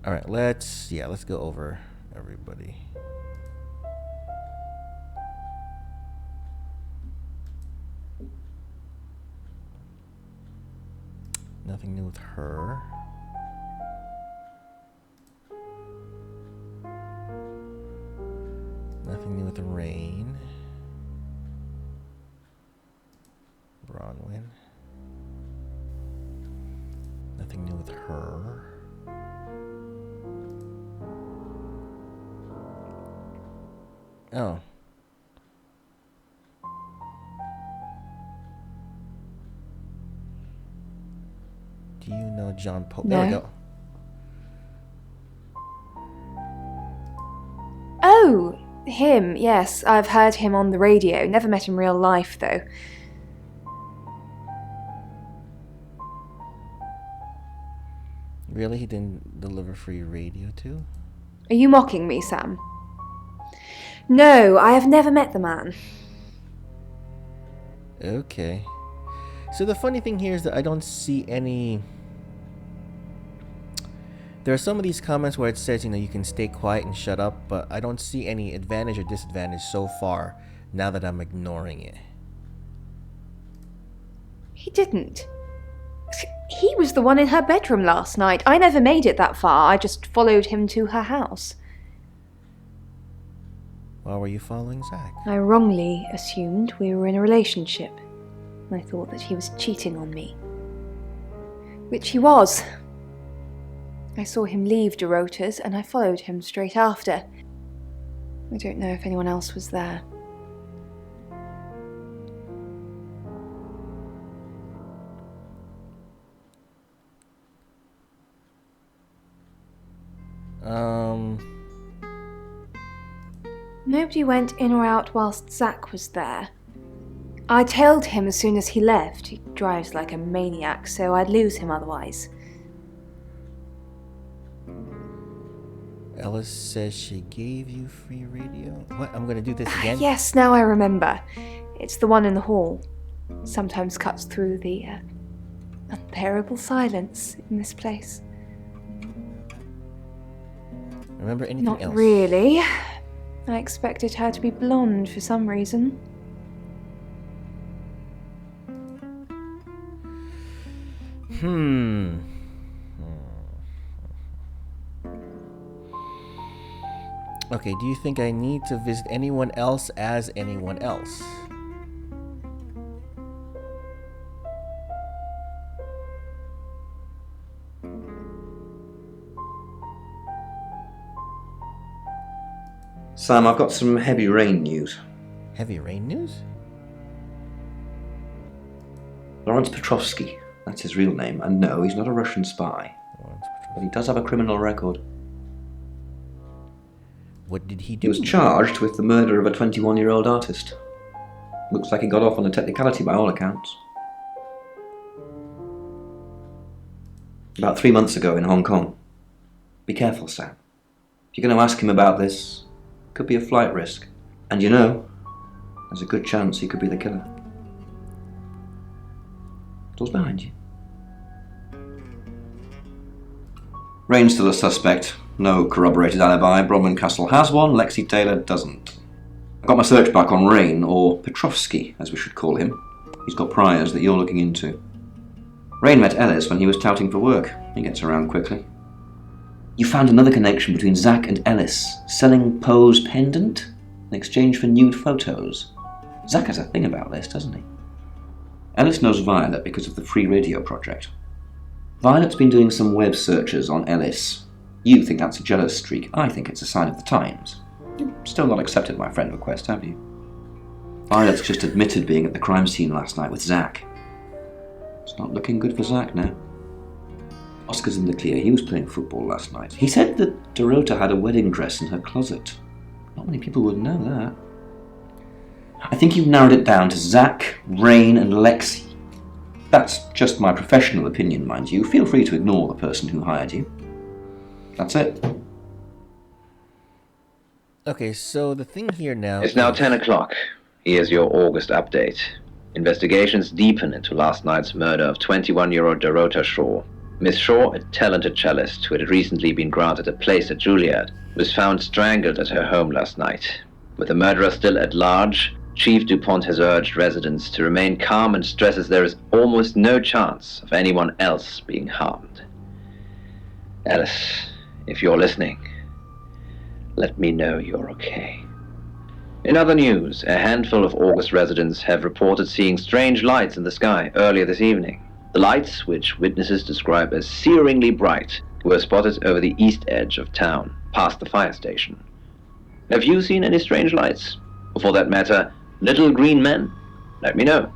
Alright, let's go over everybody. Nothing new with her. Nothing new with Rain. Bronwyn. Nothing new with her. Oh. Do you know John Pope? No. There we go. Oh, him, yes. I've heard him on the radio. Never met in real life, though. Really? He didn't deliver free radio too? Are you mocking me, Sam? No, I have never met the man. Okay. So the funny thing here is that I don't see any... There are some of these comments where it says, you can stay quiet and shut up, but I don't see any advantage or disadvantage so far now that I'm ignoring it. He didn't. He was the one in her bedroom last night. I never made it that far. I just followed him to her house. Why were you following Zach? I wrongly assumed we were in a relationship. I thought that he was cheating on me. Which he was. I saw him leave Dorota's and I followed him straight after. I don't know if anyone else was there. Nobody went in or out whilst Zach was there. I tailed him as soon as he left. He drives like a maniac, so I'd lose him otherwise. Ellis says she gave you free radio? What? I'm gonna do this again? Yes, now I remember. It's the one in the hall. Sometimes cuts through the unbearable silence in this place. Remember anything Not else? Not really. I expected her to be blonde for some reason. Okay, do you think I need to visit anyone else as anyone else? Sam, I've got some heavy rain news. Heavy rain news? Lawrence Petrovsky, that's his real name, and no, he's not a Russian spy. But he does have a criminal record. What did he do? He was charged with the murder of a 21-year-old artist. Looks like he got off on a technicality by all accounts. About 3 months ago in Hong Kong. Be careful, Sam. If you're going to ask him about this, it could be a flight risk. And there's a good chance he could be the killer. Door's behind you. Rain's still a suspect. No corroborated alibi. Bronwyn Castle has one, Lexi Taylor doesn't. I got my search back on Rain, or Petrovsky, as we should call him. He's got priors that you're looking into. Rain met Ellis when he was touting for work. He gets around quickly. You found another connection between Zach and Ellis, selling Poe's pendant in exchange for nude photos. Zach has a thing about this, doesn't he? Ellis knows Violet because of the free radio project. Violet's been doing some web searches on Ellis. You think that's a jealous streak. I think it's a sign of the times. You've still not accepted my friend request, have you? Violet's just admitted being at the crime scene last night with Zach. It's not looking good for Zach now. Oscar's in the clear. He was playing football last night. He said that Dorota had a wedding dress in her closet. Not many people would know that. I think you've narrowed it down to Zach, Rain, and Lexi. That's just my professional opinion, mind you. Feel free to ignore the person who hired you. That's it. Okay, so the thing here now... It's now 10 o'clock. Here's your August update. Investigations deepen into last night's murder of 21-year-old Dorota Shaw. Miss Shaw, a talented cellist who had recently been granted a place at Juilliard, was found strangled at her home last night. With the murderer still at large, Chief DuPont has urged residents to remain calm and stresses there is almost no chance of anyone else being harmed. Alice, if you're listening, let me know you're okay. In other news, a handful of August residents have reported seeing strange lights in the sky earlier this evening. The lights, which witnesses describe as searingly bright, were spotted over the east edge of town, past the fire station. Have you seen any strange lights? Or for that matter, little green men? Let me know.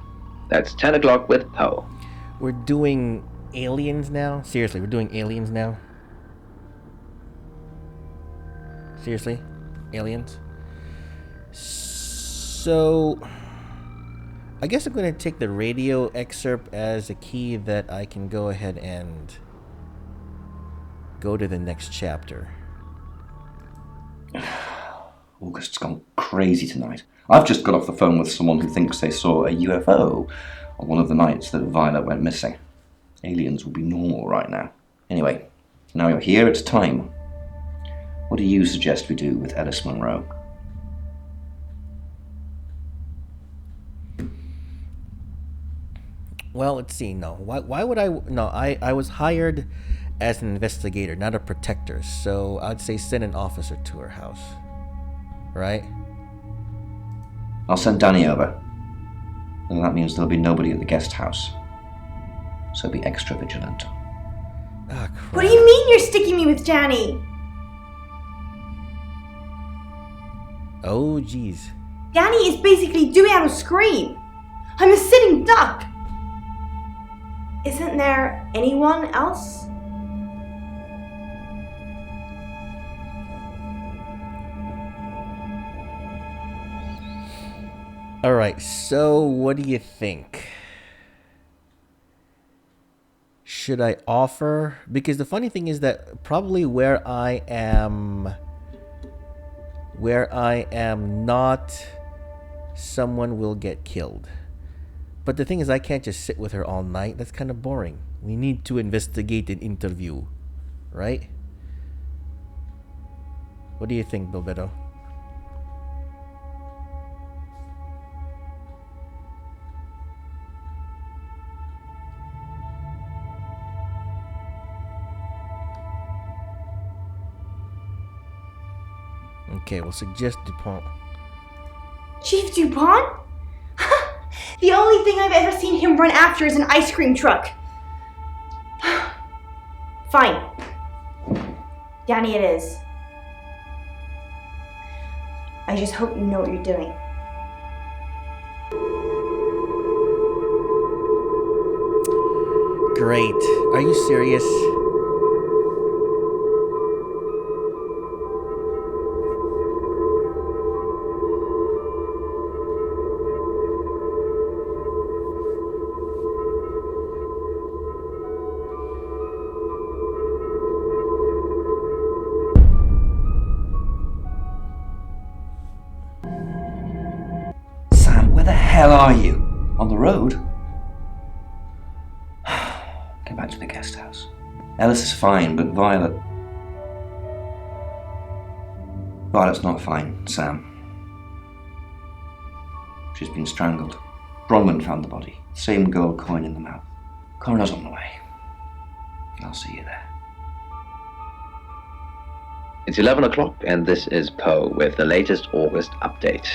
That's 10 o'clock with Poe. We're doing aliens now? Seriously, we're doing aliens now? Seriously? Aliens? So... I guess I'm going to take the radio excerpt as a key that I can go ahead and go to the next chapter. August's gone crazy tonight. I've just got off the phone with someone who thinks they saw a UFO on one of the nights that Violet went missing. Aliens will be normal right now. Anyway, Now you're here, it's time. What do you suggest we do with Ellis Monroe? Well, let's see. No, why would I? No, I was hired as an investigator, not a protector. So I'd say send an officer to her house. Right? I'll send Danny over. And that means there'll be nobody at the guest house. So be extra vigilant. Ah, crap. What do you mean you're sticking me with Danny? Oh, jeez. Danny is basically doing out a scream. I'm a sitting duck. Isn't there anyone else? Alright, so what do you think? Should I offer? Because the funny thing is that probably where I am not, someone will get killed. But the thing is, I can't just sit with her all night. That's kind of boring. We need to investigate and interview, right? What do you think, Bilbetto? Okay, we'll suggest DuPont. Chief DuPont? The only thing I've ever seen him run after is an ice cream truck. Fine. Danny it is. I just hope you know what you're doing. Great. Are you serious? Where the hell are you? On the road? Get back to the guest house. Ellis is fine, but Violet's not fine, Sam. She's been strangled. Bronwyn found the body. Same gold coin in the mouth. Coroner's on the way. I'll see you there. It's 11 o'clock, and this is Poe with the latest August update.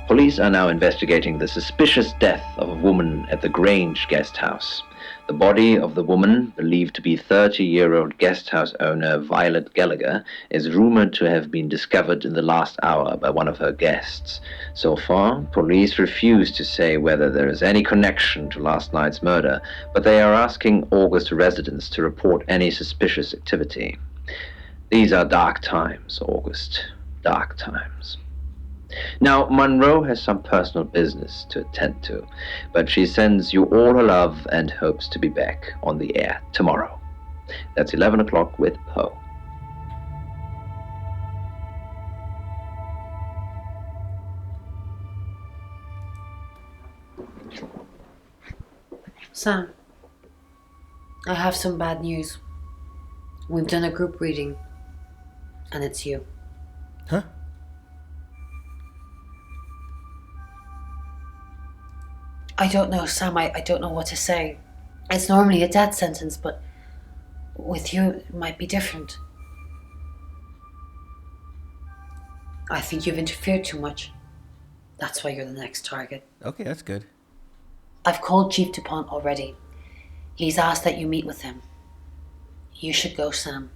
Police are now investigating the suspicious death of a woman at the Grange guest house. The body of the woman, believed to be 30-year-old guest house owner Violet Gallagher, is rumored to have been discovered in the last hour by one of her guests. So far, police refuse to say whether there is any connection to last night's murder, but they are asking August residents to report any suspicious activity. These are dark times, August. Dark times. Now, Monroe has some personal business to attend to, but she sends you all her love and hopes to be back on the air tomorrow. That's 11 o'clock with Poe. Sam, I have some bad news. We've done a group reading, and it's you. Huh? I don't know, Sam. I don't know what to say. It's normally a death sentence, but with you, it might be different. I think you've interfered too much. That's why you're the next target. Okay, that's good. I've called Chief DuPont already. He's asked that you meet with him. You should go, Sam.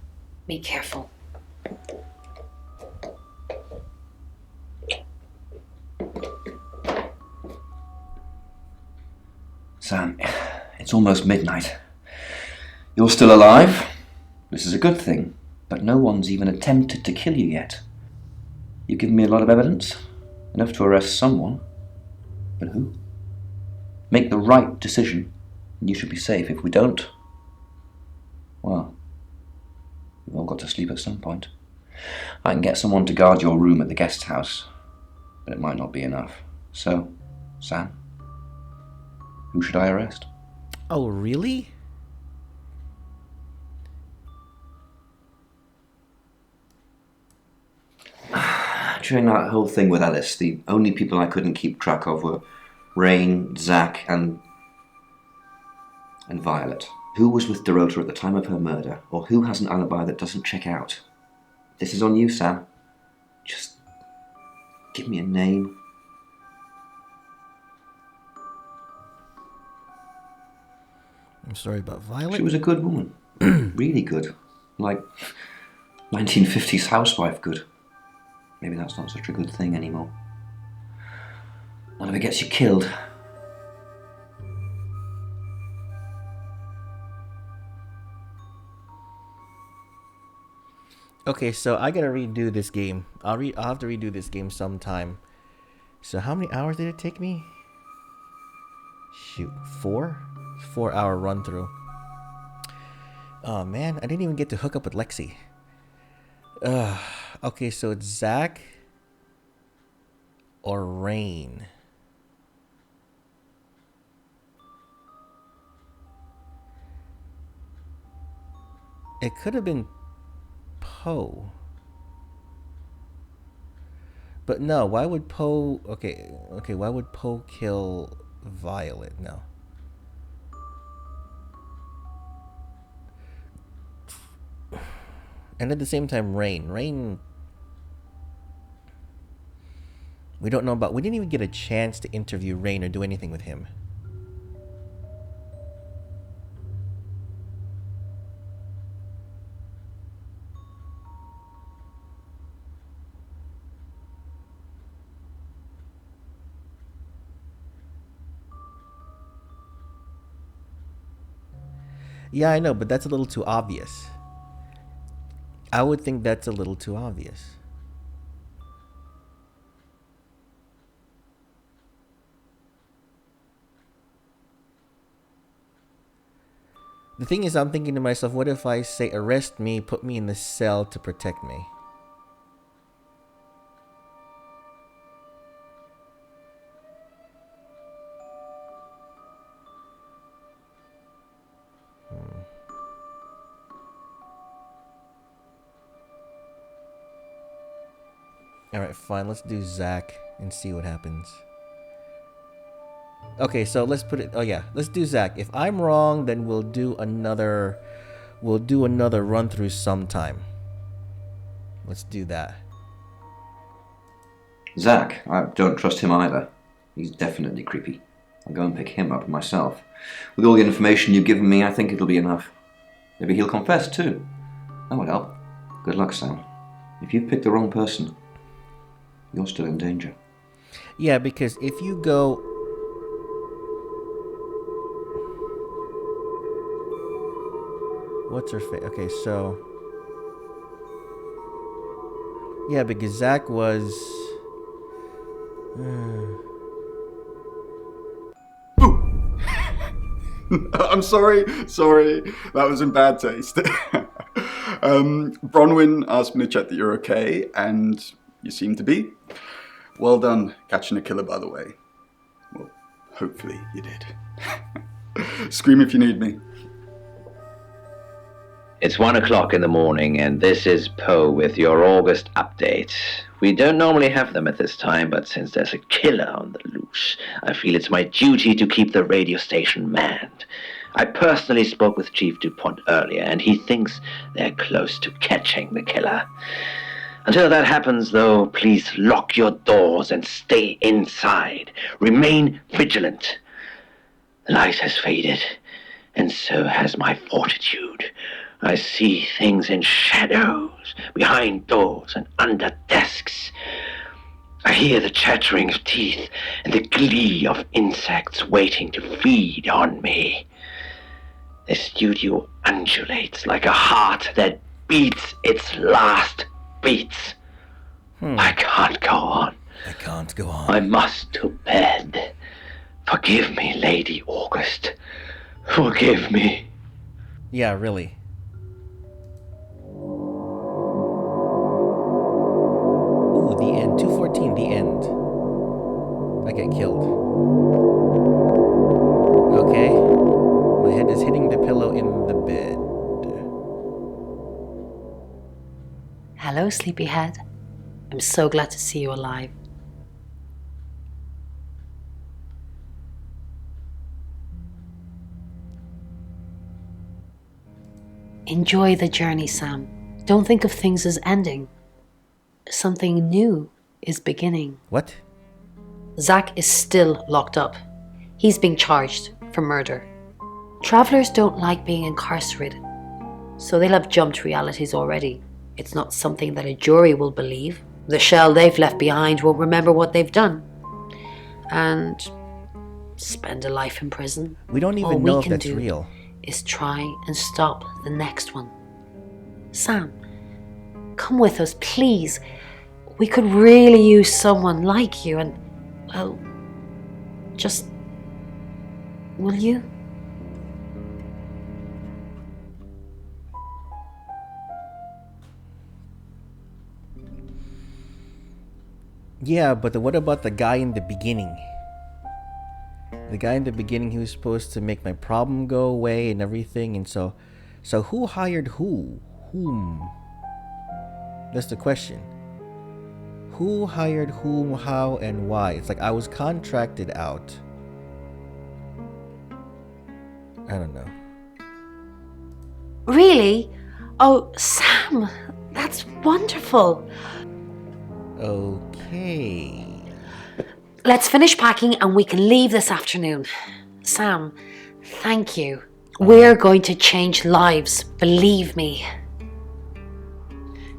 Be careful. Sam, it's almost midnight. You're still alive. This is a good thing, but no one's even attempted to kill you yet. You've given me a lot of evidence, enough to arrest someone. But who? Make the right decision, and you should be safe. If we don't, well, we've all got to sleep at some point. I can get someone to guard your room at the guest house, but it might not be enough. So, Sam, who should I arrest? Oh, really? during that whole thing with Alice, the only people I couldn't keep track of were Rain, Zach, and Violet. Who was with Dorota at the time of her murder, or who has an alibi that doesn't check out? This is on you, Sam. Just give me a name. I'm sorry about Violet. She was a good woman. Really good. Like 1950s housewife good. Maybe that's not such a good thing anymore. Not if it gets you killed. Okay, so I gotta redo this game. I'll have to redo this game sometime. So how many hours did it take me? Shoot, 4? 4-hour run through. Oh man, I didn't even get to hook up with Lexi. Okay, so it's Zach or Rain. It could have been Poe. But no, why would Poe... Okay, why would Poe kill Violet? No. And at the same time, Rain... We don't know about... We didn't even get a chance to interview Rain or do anything with him. Yeah, I know, but that's a little too obvious. I would think that's a little too obvious. The thing is, I'm thinking to myself, what if I say, arrest me, put me in the cell to protect me? Alright, fine. Let's do Zach and see what happens. Okay, so let's put it... Oh, yeah. Let's do Zach. If I'm wrong, then we'll do another... We'll do another run-through sometime. Let's do that. Zach, I don't trust him either. He's definitely creepy. I'll go and pick him up myself. With all the information you've given me, I think it'll be enough. Maybe he'll confess too. That would help. Good luck, Sam. If you've picked the wrong person, you're still in danger. Yeah, because if you go... What's her face? Okay, so... Yeah, because Zach was... I'm sorry. That was in bad taste. Bronwyn asked me to check that you're okay, and you seem to be. Well done catching a killer, by the way. Well, hopefully you did. Scream if you need me. It's 1 o'clock in the morning, and this is Poe with your August update. We don't normally have them at this time, but since there's a killer on the loose, I feel it's my duty to keep the radio station manned. I personally spoke with Chief DuPont earlier, and he thinks they're close to catching the killer. Until that happens, though, please lock your doors and stay inside. Remain vigilant. The light has faded, and so has my fortitude. I see things in shadows, behind doors and under desks. I hear the chattering of teeth and the glee of insects waiting to feed on me. The studio undulates like a heart that beats its last beats. I can't go on. I can't go on. I must to bed. Forgive me, Lady August. Forgive me. Yeah, really. Ooh, the end. 214, the end. I get killed. Okay. My head is hitting the pillow in the bed. Hello, sleepyhead. I'm so glad to see you alive. Enjoy the journey, Sam. Don't think of things as ending. Something new is beginning. What? Zach is still locked up. He's being charged for murder. Travelers don't like being incarcerated, so they'll have jumped realities already. It's not something that a jury will believe. The shell they've left behind won't remember what they've done. And spend a life in prison. We don't even know if that's real. Is try and stop the next one. Sam, come with us, please. We could really use someone like you and, well, just... will you? Yeah, but what about the guy in the beginning? The guy in the beginning, he was supposed to make my problem go away and everything, and so who hired who? Whom? That's the question. Who hired whom, how, and why? It's like I was contracted out. I don't know. Really? Oh, Sam, that's wonderful. Okay. Let's finish packing and we can leave this afternoon. Sam, thank you. We're going to change lives, believe me.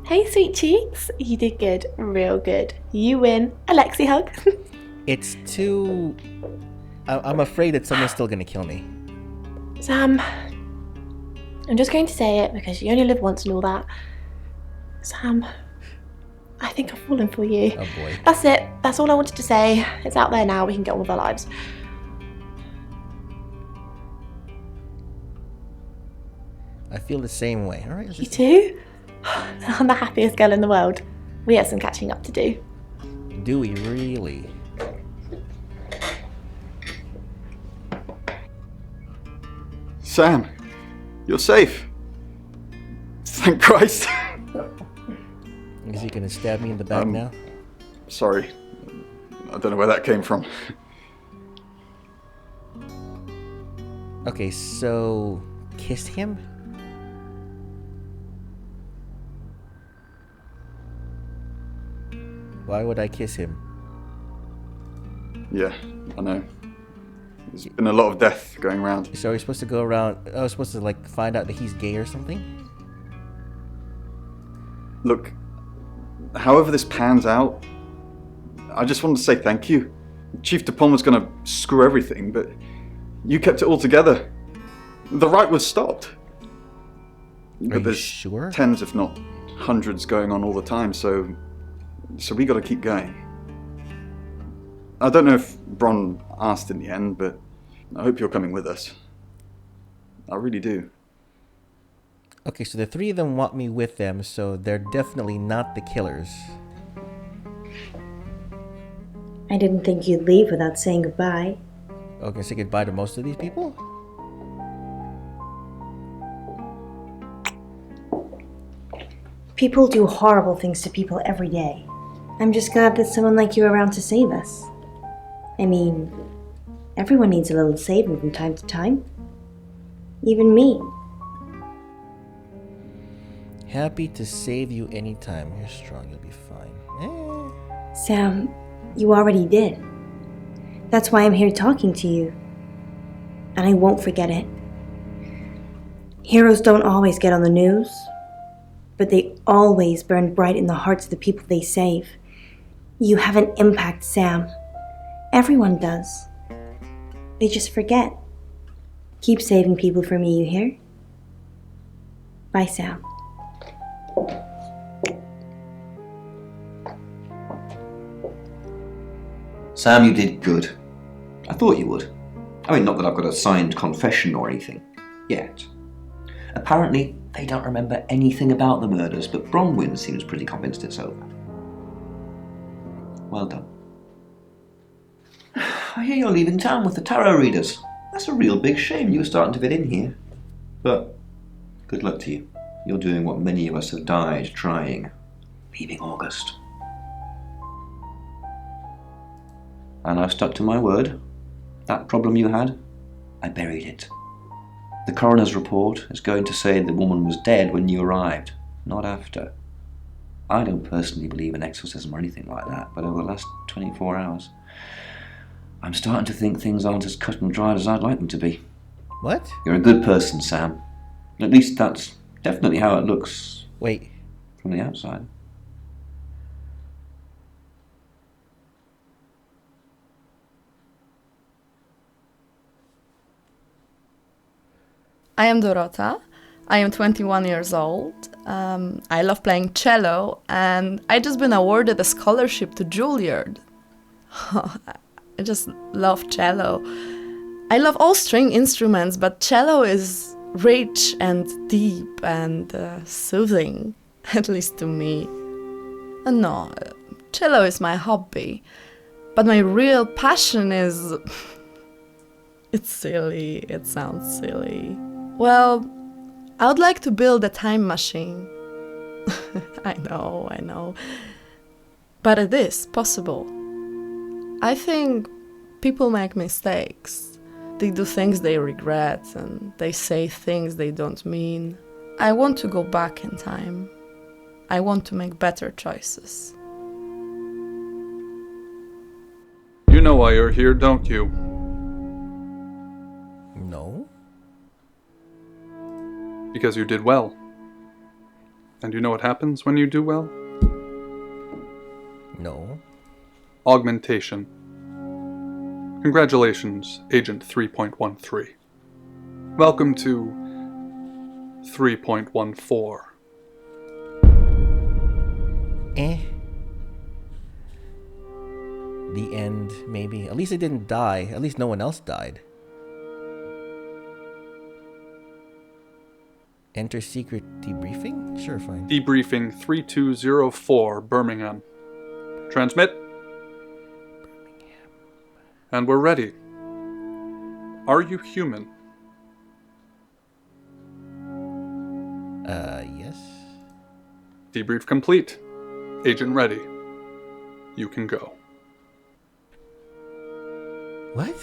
Hey, sweet cheeks. You did good. Real good. You win. A Lexi hug. It's too... I'm afraid that someone's still gonna kill me. Sam, I'm just going to say it because you only live once and all that. Sam, I think I've fallen for you. Oh boy. That's it. That's all I wanted to say. It's out there now. We can get on with our lives. I feel the same way. All right. You too? I'm the happiest girl in the world. We have some catching up to do. Do we really? Sam, you're safe. Thank Christ. Is he gonna stab me in the back now? Sorry. I don't know where that came from. Okay, so... kiss him? Why would I kiss him? Yeah, I know. There's been a lot of death going around. So are we supposed to go around... I was supposed to, like, find out that he's gay or something? Look, however this pans out, I just wanted to say thank you. Chief DePalm was going to screw everything, but you kept it all together. The riot was stopped. But there's sure? tens, if not hundreds, going on all the time, so we got to keep going. I don't know if Bron asked in the end, but I hope you're coming with us. I really do. Okay, so the three of them want me with them, so they're definitely not the killers. I didn't think you'd leave without saying goodbye. Okay, say goodbye to most of these people? People do horrible things to people every day. I'm just glad that someone like you are around to save us. I mean, everyone needs a little saving from time to time. Even me. Happy to save you anytime. You're strong, you'll be fine. Sam, you already did. That's why I'm here talking to you. And I won't forget it. Heroes don't always get on the news, but they always burn bright in the hearts of the people they save. You have an impact, Sam. Everyone does. They just forget. Keep saving people for me, you hear? Bye, Sam. Sam, you did good. I thought you would. I mean, not that I've got a signed confession or anything. Yet. Apparently, they don't remember anything about the murders, but Bronwyn seems pretty convinced it's over. Well done. I hear you're leaving town with the tarot readers. That's a real big shame. You were starting to fit in here. But good luck to you. You're doing what many of us have died trying. Leaving August. And I've stuck to my word. That problem you had, I buried it. The coroner's report is going to say the woman was dead when you arrived, not after. I don't personally believe in exorcism or anything like that, but over the last 24 hours, I'm starting to think things aren't as cut and dried as I'd like them to be. What? You're a good person, Sam. At least that's definitely how it looks. Wait. From the outside. I am Dorota. I am 21 years old. I love playing cello, and I just been awarded a scholarship to Juilliard. I just love cello. I love all string instruments, but cello is rich and deep and soothing, at least to me. No, cello is my hobby, but my real passion is... It's silly, it sounds silly. Well, I would like to build a time machine. I know. But it is possible. I think people make mistakes. They do things they regret and they say things they don't mean. I want to go back in time. I want to make better choices. You know why you're here, don't you? No. Because you did well. And you know what happens when you do well? No. Augmentation. Congratulations, Agent 3.13. Welcome to 3.14. The end, maybe. At least it didn't die. At least no one else died. Enter secret debriefing? Sure, fine. Debriefing 3204, Birmingham. Transmit. And we're ready. Are you human? Yes. Debrief complete. Agent ready. You can go. What?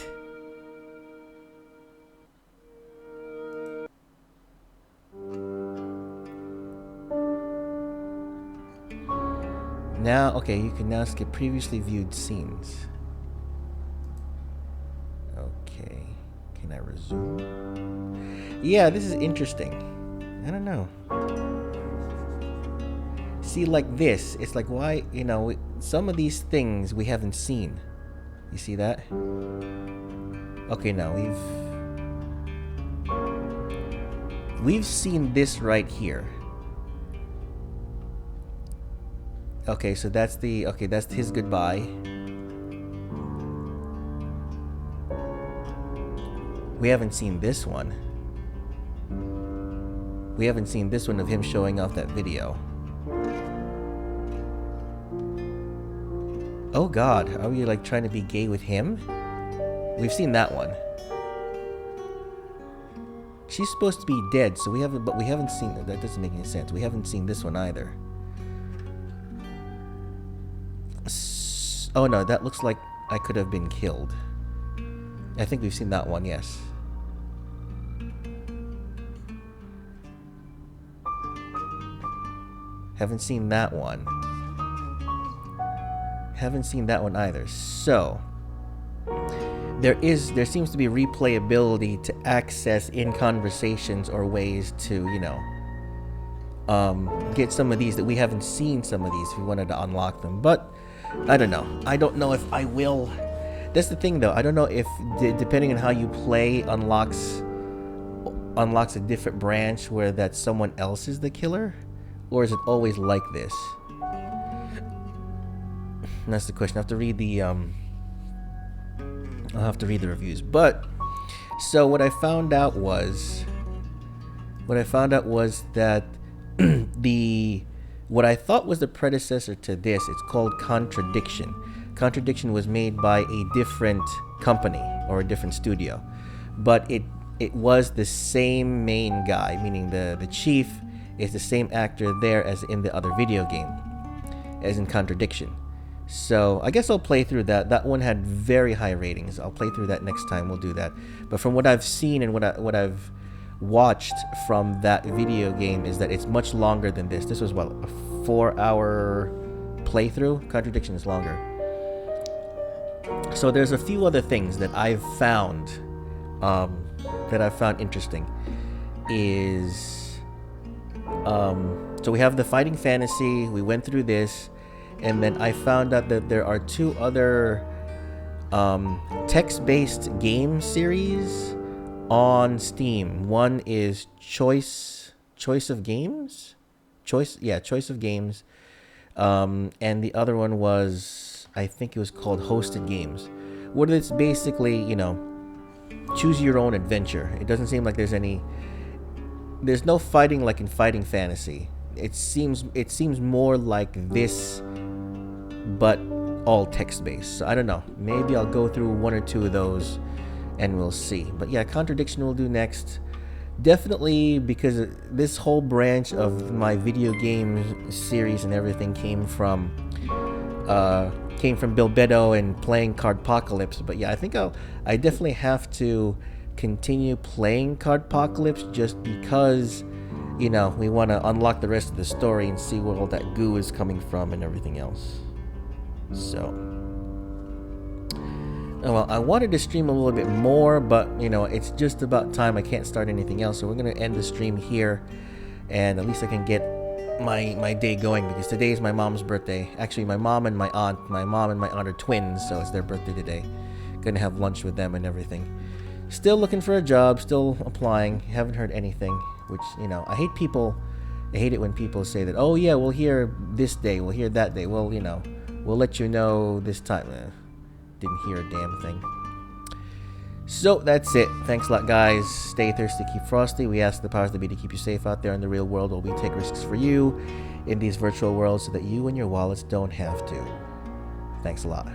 Now, okay, you can now skip previously viewed scenes. Okay, can I resume? Yeah, this is interesting. I don't know. See, like this, it's like, why, you know, some of these things we haven't seen. You see that? Okay, now we've seen this right here. Okay, so that's that's his goodbye. We haven't seen this one. We haven't seen this one of him showing off that video. Oh God, are we like trying to be gay with him? We've seen that one. She's supposed to be dead, so we haven't seen that. That doesn't make any sense. We haven't seen this one either. Oh no, that looks like I could have been killed. I think we've seen that one, yes. Haven't seen that one. Haven't seen that one either. So there seems to be replayability to access in conversations or ways to, you know, get some of these that we haven't seen. Some of these if we wanted to unlock them, but I don't know. I don't know if I will. That's the thing, though. I don't know if depending on how you play unlocks a different branch where that someone else is the killer, or is it always like this? And that's the question. I have to read the I'll have to read the reviews. But so what I found out was that what I thought was the predecessor to this, it's called Contradiction. Contradiction was made by a different company or a different studio, but it was the same main guy, meaning the chief is the same actor there as in the other video game, as in Contradiction. So I guess I'll play through that. That one had very high ratings. I'll play through that next time. We'll do that. But from what I've seen and what I've watched from that video game is that it's much longer than this. This was what, a 4-hour playthrough? Contradiction is longer. So there's a few other things that I've found interesting. So we have the fighting fantasy. We went through this, and then I found out that there are 2 other text-based game series on Steam. One is Choice of Games, Choice of Games, and the other one was, I think it was called Hosted Games, where it's basically, choose your own adventure. It doesn't seem like there's no fighting like in fighting fantasy. It seems more like this, but all text-based. So I don't know. Maybe I'll go through 1 or 2 of those and we'll see. But yeah, Contradiction will do next. Definitely, because this whole branch of my video game series and everything came from Bilbetto and playing Cardpocalypse. But yeah, I think I definitely have to continue playing Cardpocalypse just because, we want to unlock the rest of the story and see where all that goo is coming from and everything else. So, well, I wanted to stream a little bit more, but it's just about time. I can't start anything else, so we're gonna end the stream here, and at least I can get my day going, because today is my mom's birthday. Actually, my mom and my aunt are twins, so it's their birthday today. Gonna have lunch with them and everything. Still looking for a job, still applying. Haven't heard anything, which I hate it when people say that, oh yeah, we'll hear this day, we'll hear that day. Well, we'll let you know this time. Didn't hear a damn thing. So that's it. Thanks a lot, guys. Stay thirsty, keep frosty. We ask the powers that be to keep you safe out there in the real world, while we take risks for you in these virtual worlds so that you and your wallets don't have to. Thanks a lot.